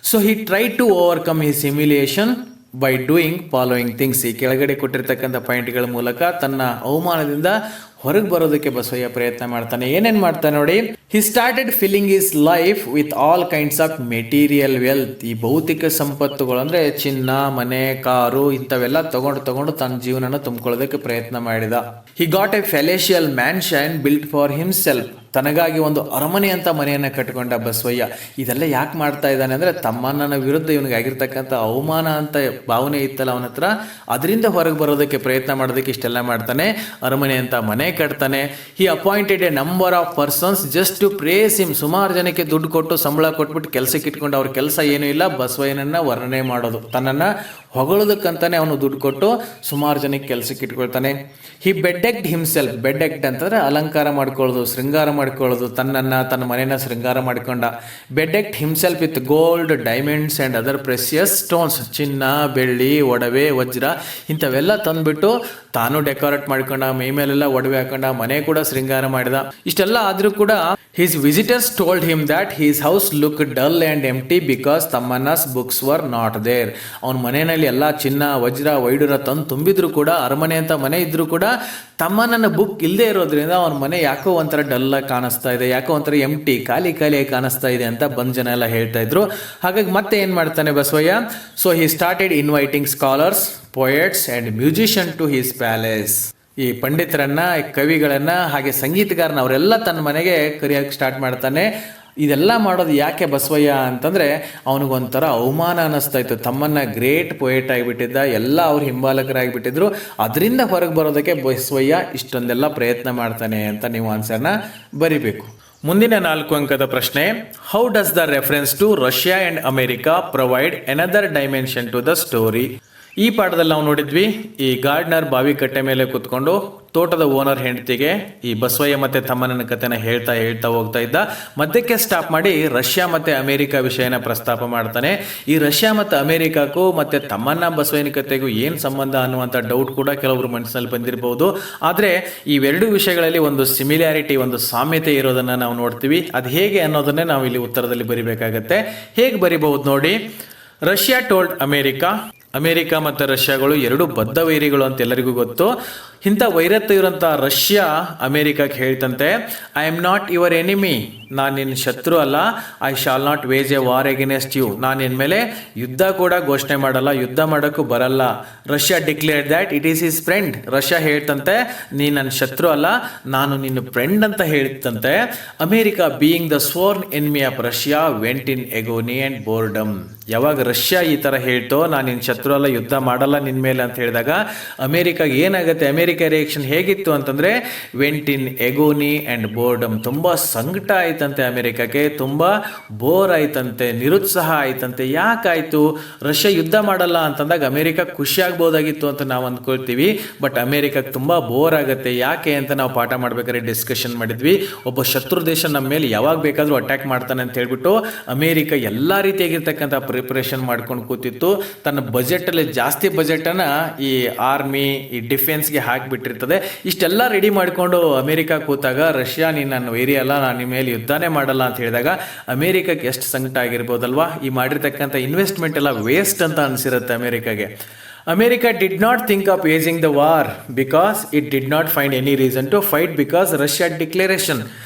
So he try to overcome his humiliation by doing following things. ಈ ಕೆಳಗಡೆ ಕೊಟ್ಟಿರ್ತಕ್ಕಂಥ ಪಾಯಿಂಟ್ಗಳ ಮೂಲಕ ತನ್ನ ಅವಮಾನದಿಂದ ಹೊರಗೆ ಬರೋದಕ್ಕೆ ಬಸವಯ್ಯ ಪ್ರಯತ್ನ ಮಾಡ್ತಾನೆ. ಏನೇನು ಮಾಡ್ತಾನೆ ನೋಡಿ. He started filling his life with all kinds of material wealth. ಈ ಭೌತಿಕ ಸಂಪತ್ತುಗಳು ಅಂದರೆ ಚಿನ್ನ, ಮನೆ, ಕಾರು ಇಂಥವೆಲ್ಲ ತಗೊಂಡು ತನ್ನ ಜೀವನನ ತುಂಬಿಕೊಳ್ಳೋದಕ್ಕೆ ಪ್ರಯತ್ನ ಮಾಡಿದ. He got a palatial mansion built for himself. ತನಗಾಗಿ ಒಂದು ಅರಮನೆ ಅಂತ ಮನೆಯನ್ನು ಕಟ್ಟಿಕೊಂಡ ಬಸವಯ್ಯ. ಇದೆಲ್ಲ ಯಾಕೆ ಮಾಡ್ತಾ ಇದ್ದಾನೆ ಅಂದರೆ ತಮ್ಮನ ವಿರುದ್ಧ ಇವನಿಗೆ ಆಗಿರ್ತಕ್ಕಂಥ ಅವಮಾನ ಅಂತ ಭಾವನೆ ಇತ್ತಲ್ಲ ಅವನ ಹತ್ರ, ಅದರಿಂದ ಹೊರಗೆ ಬರೋದಕ್ಕೆ ಪ್ರಯತ್ನ ಮಾಡೋದಕ್ಕೆ ಇಷ್ಟೆಲ್ಲ ಮಾಡ್ತಾನೆ. ಅರಮನೆ ಅಂತ ಮನೆ ಕಟ್ತಾನೆ. He appointed a number of persons just to praise him. ಸುಮಾರು ಜನಕ್ಕೆ ದುಡ್ಡು ಕೊಟ್ಟು ಸಂಬಳ ಕೊಟ್ಬಿಟ್ಟು ಕೆಲಸಕ್ಕೆ ಇಟ್ಕೊಂಡು ಅವ್ರ ಕೆಲಸ ಏನೂ ಇಲ್ಲ ಬಸವಯ್ಯನನ್ನು ವರ್ಣನೆ ಮಾಡೋದು, ತನ್ನನ್ನು ಹೊಗಳೋದಕ್ಕಂತಾನೆ ಅವನು ದುಡ್ಡು ಕೊಟ್ಟು ಸುಮಾರು ಜನಕ್ಕೆ ಕೆಲಸಕ್ಕೆ ಇಟ್ಕೊಳ್ತಾನೆ. ಹಿ ಬೆಡ್ಡೆಕ್ಡ್ ಹಿಮ್ಸೆಲ್ಫ್. ಬೆಡ್ಡೆಕ್ಡ್ ಅಂತಂದರೆ ಅಲಂಕಾರ ಮಾಡ್ಕೊಳ್ಳೋದು, ಶೃಂಗಾರ ಮಾಡ್ಕೊಳ್ಳೋದು, ತನ್ನ ಮನೆಯನ್ನು ಶೃಂಗಾರ ಮಾಡಿಕೊಂಡ. Bedecked himself with gold, diamonds and other precious stones. ಚಿನ್ನ, ಬೆಳ್ಳಿ, ಒಡವೆ, ವಜ್ರ ಇಂಥವೆಲ್ಲ ತಂದುಬಿಟ್ಟು ತಾನು ಡೆಕೋರೇಟ್ ಮಾಡ್ಕೊಂಡ, ಮೈ ಮೇಲೆಲ್ಲ ಒಡವೆ ಹಾಕೊಂಡ, ಮನೆ ಕೂಡ ಶೃಂಗಾರ ಮಾಡಿದ. ಇಷ್ಟೆಲ್ಲ ಆದರೂ ಕೂಡ his visitors told him that his house look dull and empty because Tammanna's books were not there. ಅವನ ಮನೆಯಲ್ಲಿ ಎಲ್ಲ ಚಿನ್ನ, ವಜ್ರ, ವೈಡೂರ ತಂದು ತುಂಬಿದ್ರು ಕೂಡ, ಅರಮನೆ ಅಂತ ಮನೆ ಇದ್ರೂ ಕೂಡ ತಮ್ಮನ ಬುಕ್ ಇಲ್ಲದೆ ಇರೋದ್ರಿಂದ ಅವನ ಮನೆ ಯಾಕೋ ಒಂಥರ ಡಲ್ಲಾಗಿ ಕಾಣಿಸ್ತಾ ಇದೆ, ಯಾಕೋ ಒಂಥರ ಎಂಪ್ಟಿ, ಖಾಲಿಯಾಗಿ ಕಾಣಿಸ್ತಾ ಇದೆ ಅಂತ ಬಂದು ಜನ ಎಲ್ಲ ಹೇಳ್ತಾ ಇದ್ರು. ಹಾಗಾಗಿ ಮತ್ತೆ ಏನು ಮಾಡ್ತಾನೆ Basavayya? So he started inviting scholars, poets and musician to his palace. ಈ ಪಂಡಿತರನ್ನ, ಕವಿಗಳನ್ನ, ಹಾಗೆ ಸಂಗೀತಗಾರನ ಅವರೆಲ್ಲ ತನ್ನ ಮನೆಗೆ ಕರೆಯೋಕ್ಕೆ ಸ್ಟಾರ್ಟ್ ಮಾಡ್ತಾನೆ. ಇದೆಲ್ಲ ಮಾಡೋದು ಯಾಕೆ ಬಸವಯ್ಯ ಅಂತಂದರೆ ಅವನಿಗೊಂಥರ ಅವಮಾನ ಅನ್ನಿಸ್ತಾ ಇತ್ತು. ತಮ್ಮನ್ನ ಗ್ರೇಟ್ ಪೊಯೆಟ್ ಆಗಿಬಿಟ್ಟಿದ್ದ, ಎಲ್ಲ ಅವ್ರ ಹಿಂಬಾಲಕರಾಗಿಬಿಟ್ಟಿದ್ರು. ಅದರಿಂದ ಹೊರಗೆ ಬರೋದಕ್ಕೆ ಬಸವಯ್ಯ ಇಷ್ಟೊಂದೆಲ್ಲ ಪ್ರಯತ್ನ ಮಾಡ್ತಾನೆ ಅಂತ ನೀವು ಆನ್ಸರ್ನ ಬರಿಬೇಕು. ಮುಂದಿನ 4 ಅಂಕದ ಪ್ರಶ್ನೆ. How does the reference to Russia and America provide another dimension to the story? ಈ ಪಾಠದಲ್ಲಿ ನಾವು ನೋಡಿದ್ವಿ, ಈ ಗಾರ್ಡ್ನರ್ ಬಾವಿ ಕಟ್ಟೆ ಮೇಲೆ ಕೂತ್ಕೊಂಡು ತೋಟದ ಓನರ್ ಹೆಂಡತಿಗೆ ಈ ಬಸವಯ್ಯ ಮತ್ತು ತಮ್ಮನ ಕಥೆನ ಹೇಳ್ತಾ ಹೋಗ್ತಾ ಇದ್ದ. ಮಧ್ಯಕ್ಕೆ ಸ್ಟಾಪ್ ಮಾಡಿ ರಷ್ಯಾ ಮತ್ತು ಅಮೆರಿಕ ವಿಷಯನ ಪ್ರಸ್ತಾಪ ಮಾಡ್ತಾನೆ. ಈ ರಷ್ಯಾ ಮತ್ತು ಅಮೆರಿಕಕ್ಕೂ ಮತ್ತು ತಮ್ಮನ್ನ ಬಸವಯ್ಯನ ಕಥೆಗೂ ಏನು ಸಂಬಂಧ ಅನ್ನುವಂಥ ಡೌಟ್ ಕೂಡ ಕೆಲವರು ಮನಸ್ಸಿನಲ್ಲಿ ಬಂದಿರಬಹುದು. ಆದರೆ ಇವೆರಡು ವಿಷಯಗಳಲ್ಲಿ ಒಂದು ಸಿಮಿಲ್ಯಾರಿಟಿ, ಒಂದು ಸಾಮ್ಯತೆ ಇರೋದನ್ನು ನಾವು ನೋಡ್ತೀವಿ. ಅದು ಹೇಗೆ ಅನ್ನೋದನ್ನೇ ನಾವು ಇಲ್ಲಿ ಉತ್ತರದಲ್ಲಿ ಬರಿಬೇಕಾಗತ್ತೆ. ಹೇಗೆ ಬರಿಬಹುದು ನೋಡಿ. ರಷ್ಯಾ ಟೋಲ್ಡ್ ಅಮೆರಿಕ ಮತ್ತು ರಷ್ಯಾಗಳು ಎರಡು ಬದ್ಧ ವೈರಿಗಳು ಅಂತ ಎಲ್ಲರಿಗೂ ಗೊತ್ತು. ಇಂಥ ವೈರತ್ವ ಇರೋಂಥ ರಷ್ಯಾ ಅಮೆರಿಕಕ್ಕೆ ಹೇಳ್ತಂತೆ, I am not your enemy. ನಾನು ನಿನ್ನ ಶತ್ರು ಅಲ್ಲ. I shall not wage a war against you. ನಾನು ನಿನ್ನ ಮೇಲೆ ಯುದ್ಧ ಕೂಡ ಘೋಷಣೆ ಮಾಡಲ್ಲ, ಯುದ್ಧ ಮಾಡೋಕ್ಕೂ ಬರಲ್ಲ. Russia declared that it is his friend. Russia ಹೇಳ್ತಂತೆ, ನೀನು ನನ್ನ ಶತ್ರು ಅಲ್ಲ, ನಾನು ನಿನ್ನ ಫ್ರೆಂಡ್ ಅಂತ ಹೇಳ್ತಂತೆ. America being the sworn enemy of Russia went in agony and boredom. ಯಾವಾಗ ರಷ್ಯಾ ಈ ಥರ ಹೇಳ್ತೋ, ನಾನು ನಿನ್ನ ಶತ್ರು ಅಲ್ಲ, ಯುದ್ಧ ಮಾಡಲ್ಲ ನಿನ್ನ ಮೇಲೆ ಅಂತ ಹೇಳಿದಾಗ ಅಮೆರಿಕಾಗೆ ಏನಾಗುತ್ತೆ? ಅಮೆರಿಕ ಅಮೇರಿಕಾ ರಿಯಾಕ್ಷನ್ ಹೇಗಿತ್ತು ಅಂತಂದರೆ vent in agony and boredom. ತುಂಬ ಸಂಕಟ ಆಯ್ತಂತೆ ಅಮೇರಿಕಾಕ್ಕೆ, ತುಂಬ ಬೋರ್ ಆಯ್ತಂತೆ, ನಿರುತ್ಸಾಹ ಆಯ್ತಂತೆ. ಯಾಕಾಯಿತು? ರಷ್ಯಾ ಯುದ್ಧ ಮಾಡಲ್ಲ ಅಂತಂದಾಗ ಅಮೇರಿಕಾ ಖುಷಿ ಆಗ್ಬೋದಾಗಿತ್ತು ಅಂತ ನಾವು ಅಂದ್ಕೊಳ್ತೀವಿ. ಬಟ್ ಅಮೇರಿಕಾಕ್ಕೆ ತುಂಬ ಬೋರ್ ಆಗುತ್ತೆ. ಯಾಕೆ ಅಂತ ನಾವು ಪಾಠ ಮಾಡ್ಬೇಕಾದ್ರೆ ಡಿಸ್ಕಷನ್ ಮಾಡಿದ್ವಿ. ಒಬ್ಬ ಶತ್ರು ದೇಶ ನಮ್ಮ ಮೇಲೆ ಯಾವಾಗ ಬೇಕಾದರೂ ಅಟ್ಯಾಕ್ ಮಾಡ್ತಾನೆ ಅಂತ ಹೇಳ್ಬಿಟ್ಟು ಅಮೇರಿಕಾ ಎಲ್ಲ ರೀತಿಯಾಗಿರ್ತಕ್ಕಂಥ ಪ್ರಿಪ್ರೇಷನ್ ಮಾಡ್ಕೊಂಡು ಕೂತಿತ್ತು. ತನ್ನ ಬಜೆಟಲ್ಲಿ ಜಾಸ್ತಿ ಬಜೆಟನ್ನು ಈ ಆರ್ಮಿ, ಈ ಡಿಫೆನ್ಸ್ಗೆ ಹಾಕಿಬಿಟ್ಟಿರ್ತದೆ. ಇಷ್ಟೆಲ್ಲ ರೆಡಿ ಮಾಡಿಕೊಂಡು ಅಮೇರಿಕಾ ಕೂತಾಗ ರಷ್ಯಾ ನೀನು ನನ್ನ ವೈರಿ ಅಲ್ಲ, ನಾನು ನಿಮ್ಮ ಮೇಲೆ ಯುದ್ಧನೇ ಮಾಡಲ್ಲ ಅಂತ ಹೇಳಿದಾಗ ಅಮೇರಿಕಾಗೆ ಎಷ್ಟು ಸಂಕಟ ಆಗಿರ್ಬೋದಲ್ವಾ? ಈ ಮಾಡಿರ್ತಕ್ಕಂಥ ಇನ್ವೆಸ್ಟ್ಮೆಂಟ್ ಎಲ್ಲ ವೇಸ್ಟ್ ಅಂತ ಅನಿಸಿರುತ್ತೆ ಅಮೇರಿಕಾಗೆ. America did not think of waging the war because it did not find any reason to fight because Russia declaration.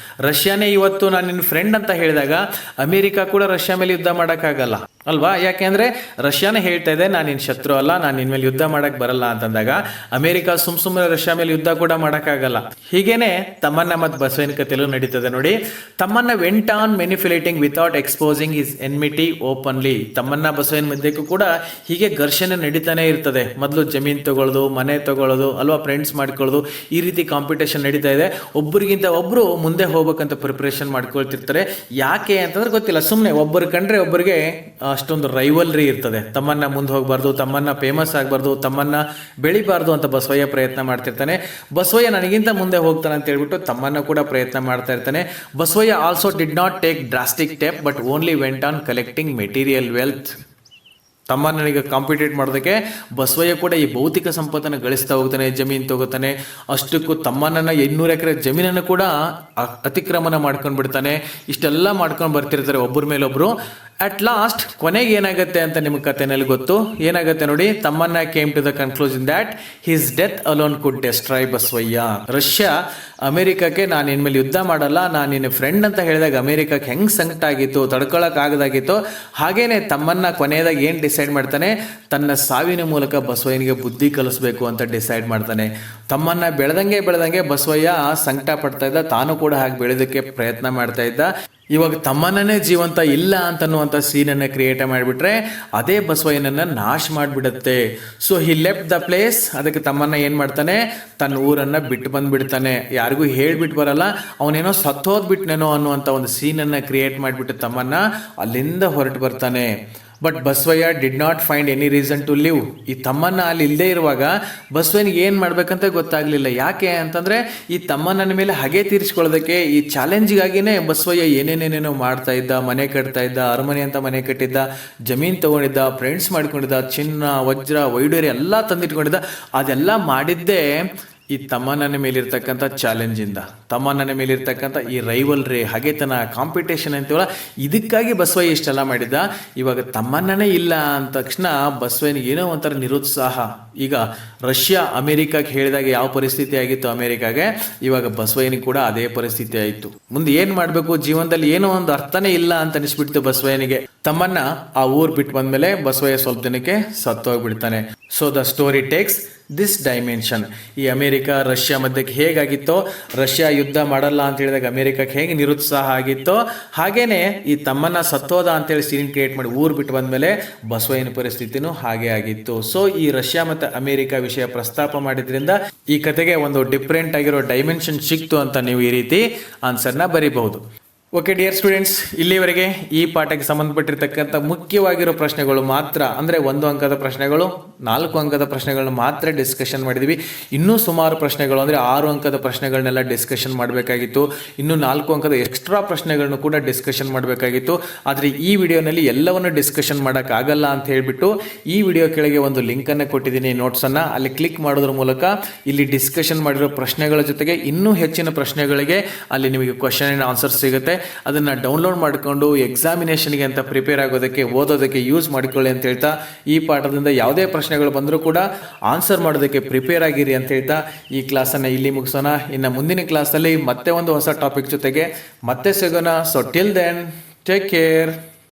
ರಷ್ಯಾನೇ ಇವತ್ತು ನಾನು ನಿನ್ನ ಫ್ರೆಂಡ್ ಅಂತ ಹೇಳಿದಾಗ ಅಮೇರಿಕಾ ಕೂಡ ರಷ್ಯಾ ಮೇಲೆ ಯುದ್ಧ ಮಾಡೋಕ್ಕಾಗಲ್ಲ ಅಲ್ವಾ? ಯಾಕೆಂದರೆ ರಷ್ಯಾನೇ ಹೇಳ್ತಾ ಇದೆ ನಾನು ನಿನ್ನ ಶತ್ರು ಅಲ್ಲ, ನಾನು ನಿನ್ನ ಮೇಲೆ ಯುದ್ಧ ಮಾಡೋಕ್ಕೆ ಬರಲ್ಲ ಅಂತಂದಾಗ ಅಮೇರಿಕಾ ಸುಮ್ಮನೆ ರಷ್ಯಾ ಮೇಲೆ ಯುದ್ಧ ಕೂಡ ಮಾಡೋಕ್ಕಾಗಲ್ಲ. ಹೀಗೇನೆ ತಮ್ಮನ್ನ ಮತ್ತು ಬಸವನ ಕಥೆಯಲ್ಲೂ ನಡೀತದೆ ನೋಡಿ. Tammanna went on manipulating without exposing his enmity openly. Tammanna ಬಸವನ ಮಧ್ಯಕ್ಕೂ ಕೂಡ ಹೀಗೆ ಘರ್ಷಣೆ ನಡೀತಾನೆ ಇರ್ತದೆ. ಮೊದಲು ಜಮೀನು ತಗೊಳ್ಳೋದು, ಮನೆ ತಗೊಳ್ಳೋದು ಅಲ್ವಾ, ಫ್ರೆಂಡ್ಸ್ ಮಾಡ್ಕೊಳ್ಳೋದು, ಈ ರೀತಿ ಕಾಂಪಿಟೇಷನ್ ನಡೀತಾ ಇದೆ. ಒಬ್ಬರಿಗಿಂತ ಒಬ್ಬರು ಮುಂದೆ ಹೋಗ್ಬೇಕಂತ ಪ್ರಿಪ್ರೇಷನ್ ಮಾಡ್ಕೊಳ್ತಿರ್ತಾರೆ. ಯಾಕೆ ಅಂತಂದ್ರೆ ಗೊತ್ತಿಲ್ಲ, ಸುಮ್ಮನೆ ಒಬ್ಬರು ಕಂಡ್ರೆ ಒಬ್ಬರಿಗೆ ಅಷ್ಟೊಂದು ರೈವಲ್ರಿ ಇರ್ತದೆ. ತಮ್ಮನ್ನ ಮುಂದೆ ಹೋಗಬಾರ್ದು, ತಮ್ಮನ್ನ ಫೇಮಸ್ ಆಗಬಾರ್ದು, ತಮ್ಮನ್ನ ಬೆಳಿಬಾರ್ದು ಅಂತ ಬಸವಯ್ಯ ಪ್ರಯತ್ನ ಮಾಡ್ತಿರ್ತಾನೆ. ಬಸವಯ್ಯ ನನಗಿಂತ ಮುಂದೆ ಹೋಗ್ತಾನೆ ಅಂತ ಹೇಳ್ಬಿಟ್ಟು ತಮ್ಮನ್ನ ಕೂಡ ಪ್ರಯತ್ನ ಮಾಡ್ತಾ ಇರ್ತಾನೆ. Basavayya also did not take drastic step but only went on collecting material wealth. ತಮ್ಮನಿಗೆ ಕಾಂಪಿಟೇಟ್ ಮಾಡೋದಕ್ಕೆ ಬಸವಯ್ಯ ಕೂಡ ಈ ಭೌತಿಕ ಸಂಪತ್ತನ್ನು ಗಳಿಸ್ತಾ ಹೋಗ್ತಾನೆ, ಜಮೀನು ತಗೋತಾನೆ. ಅಷ್ಟಕ್ಕೂ ತಮ್ಮನನ್ನು 200 ಎಕರೆ ಜಮೀನನ್ನು ಕೂಡ ಅತಿಕ್ರಮಣ ಮಾಡ್ಕೊಂಡು ಬಿಡ್ತಾನೆ. ಇಷ್ಟೆಲ್ಲ ಮಾಡ್ಕೊಂಡು ಬರ್ತಿರ್ತಾರೆ ಒಬ್ಬರ ಮೇಲೊಬ್ಬರು. ಅಟ್ ಲಾಸ್ಟ್ ಕೊನೆಗೆ ಏನಾಗುತ್ತೆ ಅಂತ ನಿಮ್ಗೆ ಕಥೆನಲ್ಲಿ ಗೊತ್ತು. ಏನಾಗುತ್ತೆ ನೋಡಿ. Tammanna came to the conclusion that his death alone could destroy Basavayya. Russia ಅಮೇರಿಕಾಕ್ಕೆ ನಾನು ನಿನ್ನ ಮೇಲೆ ಯುದ್ಧ ಮಾಡಲ್ಲ, ನಾನು ನಿನ್ನ ಫ್ರೆಂಡ್ ಅಂತ ಹೇಳಿದಾಗ ಅಮೇರಿಕಾಕ್ಕೆ ಹೆಂಗೆ ಸಂಕಟ ಆಗಿತ್ತು, ತಡ್ಕೊಳಕ್ಕಾಗದಾಗಿತ್ತು. ಹಾಗೇನೆ ತಮ್ಮನ್ನ ಕೊನೆಯದಾಗಿ ಏನು ಡಿಸೈಡ್ ಮಾಡ್ತಾನೆ, ತನ್ನ ಸಾವಿನ ಮೂಲಕ ಬಸವಯ್ಯನಿಗೆ ಬುದ್ಧಿ ಕಲಿಸ್ಬೇಕು ಅಂತ ಡಿಸೈಡ್ ಮಾಡ್ತಾನೆ. ತಮ್ಮನ್ನ ಬೆಳೆದಂಗೆ ಬಸವಯ್ಯ ಸಂಕಟ ಪಡ್ತಾ ಇದ್ದ, ತಾನು ಕೂಡ ಹಾಗೆ ಬೆಳೆದಕ್ಕೆ ಪ್ರಯತ್ನ ಮಾಡ್ತಾ ಇದ್ದ. ಇವಾಗ ತಮ್ಮನ್ನೇ ಜೀವಂತ ಇಲ್ಲ ಅಂತನ್ನುವಂಥ ಸೀನನ್ನು ಕ್ರಿಯೇಟ್ ಮಾಡಿಬಿಟ್ರೆ ಅದೇ ಬಸವಯ್ಯನನ್ನು ನಾಶ ಮಾಡಿಬಿಡುತ್ತೆ. So he left the place. ಅದಕ್ಕೆ ತಮ್ಮನ್ನ ಏನು ಮಾಡ್ತಾನೆ, ತನ್ನ ಊರನ್ನು ಬಿಟ್ಟು ಬಂದುಬಿಡ್ತಾನೆ. ಯಾರಿಗೂ ಹೇಳ್ಬಿಟ್ಟು ಬರಲ್ಲ, ಅವನೇನೋ ಸತ್ತೋದ್ಬಿಟ್ನೇನೋ ಅನ್ನುವಂಥ ಒಂದು ಸೀನನ್ನು ಕ್ರಿಯೇಟ್ ಮಾಡಿಬಿಟ್ಟು ತಮ್ಮನ್ನ ಅಲ್ಲಿಂದ ಹೊರಟು ಬರ್ತಾನೆ. But Basavayya did not find any reason to live. ಈ ತಮ್ಮನ್ನ ಅಲ್ಲಿ ಇಲ್ಲದೆ ಇರುವಾಗ ಬಸವನಿಗೆ ಏನು ಮಾಡಬೇಕಂತ ಗೊತ್ತಾಗಲಿಲ್ಲ. ಯಾಕೆ ಅಂತಂದರೆ ಈ ತಮ್ಮನ ಮೇಲೆ ಹಗೆ ತೀರಿಸ್ಕೊಳ್ಳೋದಕ್ಕೆ, ಈ ಚಾಲೆಂಜಿಗಾಗಿಯೇ ಬಸವಯ್ಯ ಏನೇನೇನೇನೋ ಮಾಡ್ತಾ ಇದ್ದ. ಮನೆ ಕಟ್ತಾ ಇದ್ದ, ಅರಮನೆ ಅಂತ ಮನೆ ಕಟ್ಟಿದ್ದ, ಜಮೀನು ತೊಗೊಂಡಿದ್ದ, ಫ್ರೆಂಡ್ಸ್ ಮಾಡ್ಕೊಂಡಿದ್ದ, ಚಿನ್ನ, ವಜ್ರ, ವೈಡೂರ್ಯ ಎಲ್ಲ ತಂದಿಟ್ಕೊಂಡಿದ್ದ. ಅದೆಲ್ಲ ಮಾಡಿದ್ದೇ ಈ ತಮ್ಮನ ಮೇಲಿರ್ತಕ್ಕಂಥ ಚಾಲೆಂಜಿಂದ, ತಮ್ಮನ ಮೇಲಿರ್ತಕ್ಕಂಥ ಈ ರೈವಲ್ರಿ, ಹಗೆತನ, ಕಾಂಪಿಟೇಷನ್ ಅಂತೀವಲ್ಲ, ಇದಕ್ಕಾಗಿ ಬಸವಯ್ಯ ಇಷ್ಟೆಲ್ಲ ಮಾಡಿದ್ದ. ಇವಾಗ ತಮ್ಮನೇ ಇಲ್ಲ ಅಂದ ತಕ್ಷಣ ಬಸವಯ್ಯನಿಗೆ ಏನೋ ಒಂಥರ ನಿರುತ್ಸಾಹ. ಈಗ ರಷ್ಯಾ ಅಮೇರಿಕಾಗೆ ಹೇಳಿದಾಗ ಯಾವ ಪರಿಸ್ಥಿತಿ ಆಗಿತ್ತು ಅಮೇರಿಕಾಗೆ, ಇವಾಗ ಬಸವಯ್ಯನಿಗೆ ಕೂಡ ಅದೇ ಪರಿಸ್ಥಿತಿ ಆಯಿತು. ಮುಂದೆ ಏನು ಮಾಡಬೇಕು, ಜೀವನದಲ್ಲಿ ಏನೋ ಒಂದು ಅರ್ಥನೇ ಇಲ್ಲ ಅಂತ ಅನಿಸ್ಬಿಡ್ತು ಬಸವಯ್ಯನಿಗೆ. ತಮ್ಮನ್ನ ಆ ಊರು ಬಿಟ್ಟು ಬಂದಮೇಲೆ ಬಸವಯ್ಯ ಸ್ವಲ್ಪ ದಿನಕ್ಕೆ ಸತ್ತೋಗ್ಬಿಡ್ತಾನೆ. So the story takes this dimension. ಈ ಅಮೇರಿಕಾ ರಷ್ಯಾ ಮಧ್ಯಕ್ಕೆ ಹೇಗಾಗಿತ್ತೋ, ರಷ್ಯಾ ಯುದ್ಧ ಮಾಡಲ್ಲ ಅಂತ ಹೇಳಿದಾಗ ಅಮೇರಿಕಕ್ಕೆ ಹೇಗೆ ನಿರುತ್ಸಾಹ ಆಗಿತ್ತೋ, ಹಾಗೇನೆ ಈ ತಮ್ಮನ್ನ ಸತ್ತೋದ ಅಂತೇಳಿ ಸೀನ್ ಕ್ರಿಯೇಟ್ ಮಾಡಿ ಊರು ಬಿಟ್ಟು ಬಂದಮೇಲೆ ಬಸವಯ್ಯನ ಪರಿಸ್ಥಿತಿನೂ ಹಾಗೆ ಆಗಿತ್ತು. ಸೊ ಈ ರಷ್ಯಾ ಮತ್ತು ಅಮೇರಿಕಾ ವಿಷಯ ಪ್ರಸ್ತಾಪ ಮಾಡಿದ್ರಿಂದ ಈ ಕತೆಗೆ ಒಂದು ಡಿಫ್ರೆಂಟ್ ಆಗಿರೋ ಡೈಮೆನ್ಷನ್ ಸಿಕ್ತು ಅಂತ ನೀವು ಈ ರೀತಿ ಆನ್ಸರ್ನ ಬರೀಬಹುದು. ಓಕೆ ಡಿಯರ್ ಸ್ಟೂಡೆಂಟ್ಸ್, ಇಲ್ಲಿವರೆಗೆ ಈ ಪಾಠಕ್ಕೆ ಸಂಬಂಧಪಟ್ಟಿರ್ತಕ್ಕಂಥ ಮುಖ್ಯವಾಗಿರೋ ಪ್ರಶ್ನೆಗಳು ಮಾತ್ರ, ಅಂದರೆ 1 ಅಂಕದ ಪ್ರಶ್ನೆಗಳು, 4 ಅಂಕದ ಪ್ರಶ್ನೆಗಳನ್ನ ಮಾತ್ರ ಡಿಸ್ಕಷನ್ ಮಾಡಿದ್ವಿ. ಇನ್ನೂ ಸುಮಾರು ಪ್ರಶ್ನೆಗಳು ಅಂದರೆ 6 ಅಂಕದ ಪ್ರಶ್ನೆಗಳನ್ನೆಲ್ಲ ಡಿಸ್ಕಷನ್ ಮಾಡಬೇಕಾಗಿತ್ತು. ಇನ್ನೂ 4 ಅಂಕದ ಎಕ್ಸ್ಟ್ರಾ ಪ್ರಶ್ನೆಗಳನ್ನು ಕೂಡ ಡಿಸ್ಕಷನ್ ಮಾಡಬೇಕಾಗಿತ್ತು. ಆದರೆ ಈ ವಿಡಿಯೋನಲ್ಲಿ ಎಲ್ಲವನ್ನು ಡಿಸ್ಕಷನ್ ಮಾಡೋಕ್ಕಾಗಲ್ಲ ಅಂತ ಹೇಳಿಬಿಟ್ಟು ಈ ವಿಡಿಯೋ ಕೆಳಗೆ ಒಂದು ಲಿಂಕನ್ನು ಕೊಟ್ಟಿದ್ದೀನಿ, ನೋಟ್ಸನ್ನು. ಅಲ್ಲಿ ಕ್ಲಿಕ್ ಮಾಡೋದ್ರ ಮೂಲಕ ಇಲ್ಲಿ ಡಿಸ್ಕಷನ್ ಮಾಡಿರೋ ಪ್ರಶ್ನೆಗಳ ಜೊತೆಗೆ ಇನ್ನೂ ಹೆಚ್ಚಿನ ಪ್ರಶ್ನೆಗಳಿಗೆ ಅಲ್ಲಿ ನಿಮಗೆ ಕ್ವಶನ್ ಆ್ಯಂಡ್ ಆನ್ಸರ್ ಸಿಗುತ್ತೆ. ಅದನ್ನು ಡೌನ್ಲೋಡ್ ಮಾಡಿಕೊಂಡು ಎಕ್ಸಾಮಿನೇಷನ್ಗೆ ಅಂತ ಪ್ರಿಪೇರ್ ಆಗೋದಕ್ಕೆ, ಓದೋದಕ್ಕೆ ಯೂಸ್ ಮಾಡಿಕೊಳ್ಳಿ ಅಂತ ಹೇಳ್ತಾ, ಈ ಪಾಠದಿಂದ ಯಾವುದೇ ಪ್ರಶ್ನೆಗಳು ಬಂದರೂ ಕೂಡ ಆನ್ಸರ್ ಮಾಡೋದಕ್ಕೆ ಪ್ರಿಪೇರ್ ಆಗಿರಿ ಅಂತ ಹೇಳ್ತಾ ಈ ಕ್ಲಾಸನ್ನು ಇಲ್ಲಿ ಮುಗಿಸೋಣ. ಇನ್ನು ಮುಂದಿನ ಕ್ಲಾಸಲ್ಲಿ ಮತ್ತೆ ಒಂದು ಹೊಸ ಟಾಪಿಕ್ ಜೊತೆಗೆ ಮತ್ತೆ ಸಿಗೋಣ. So till then take care.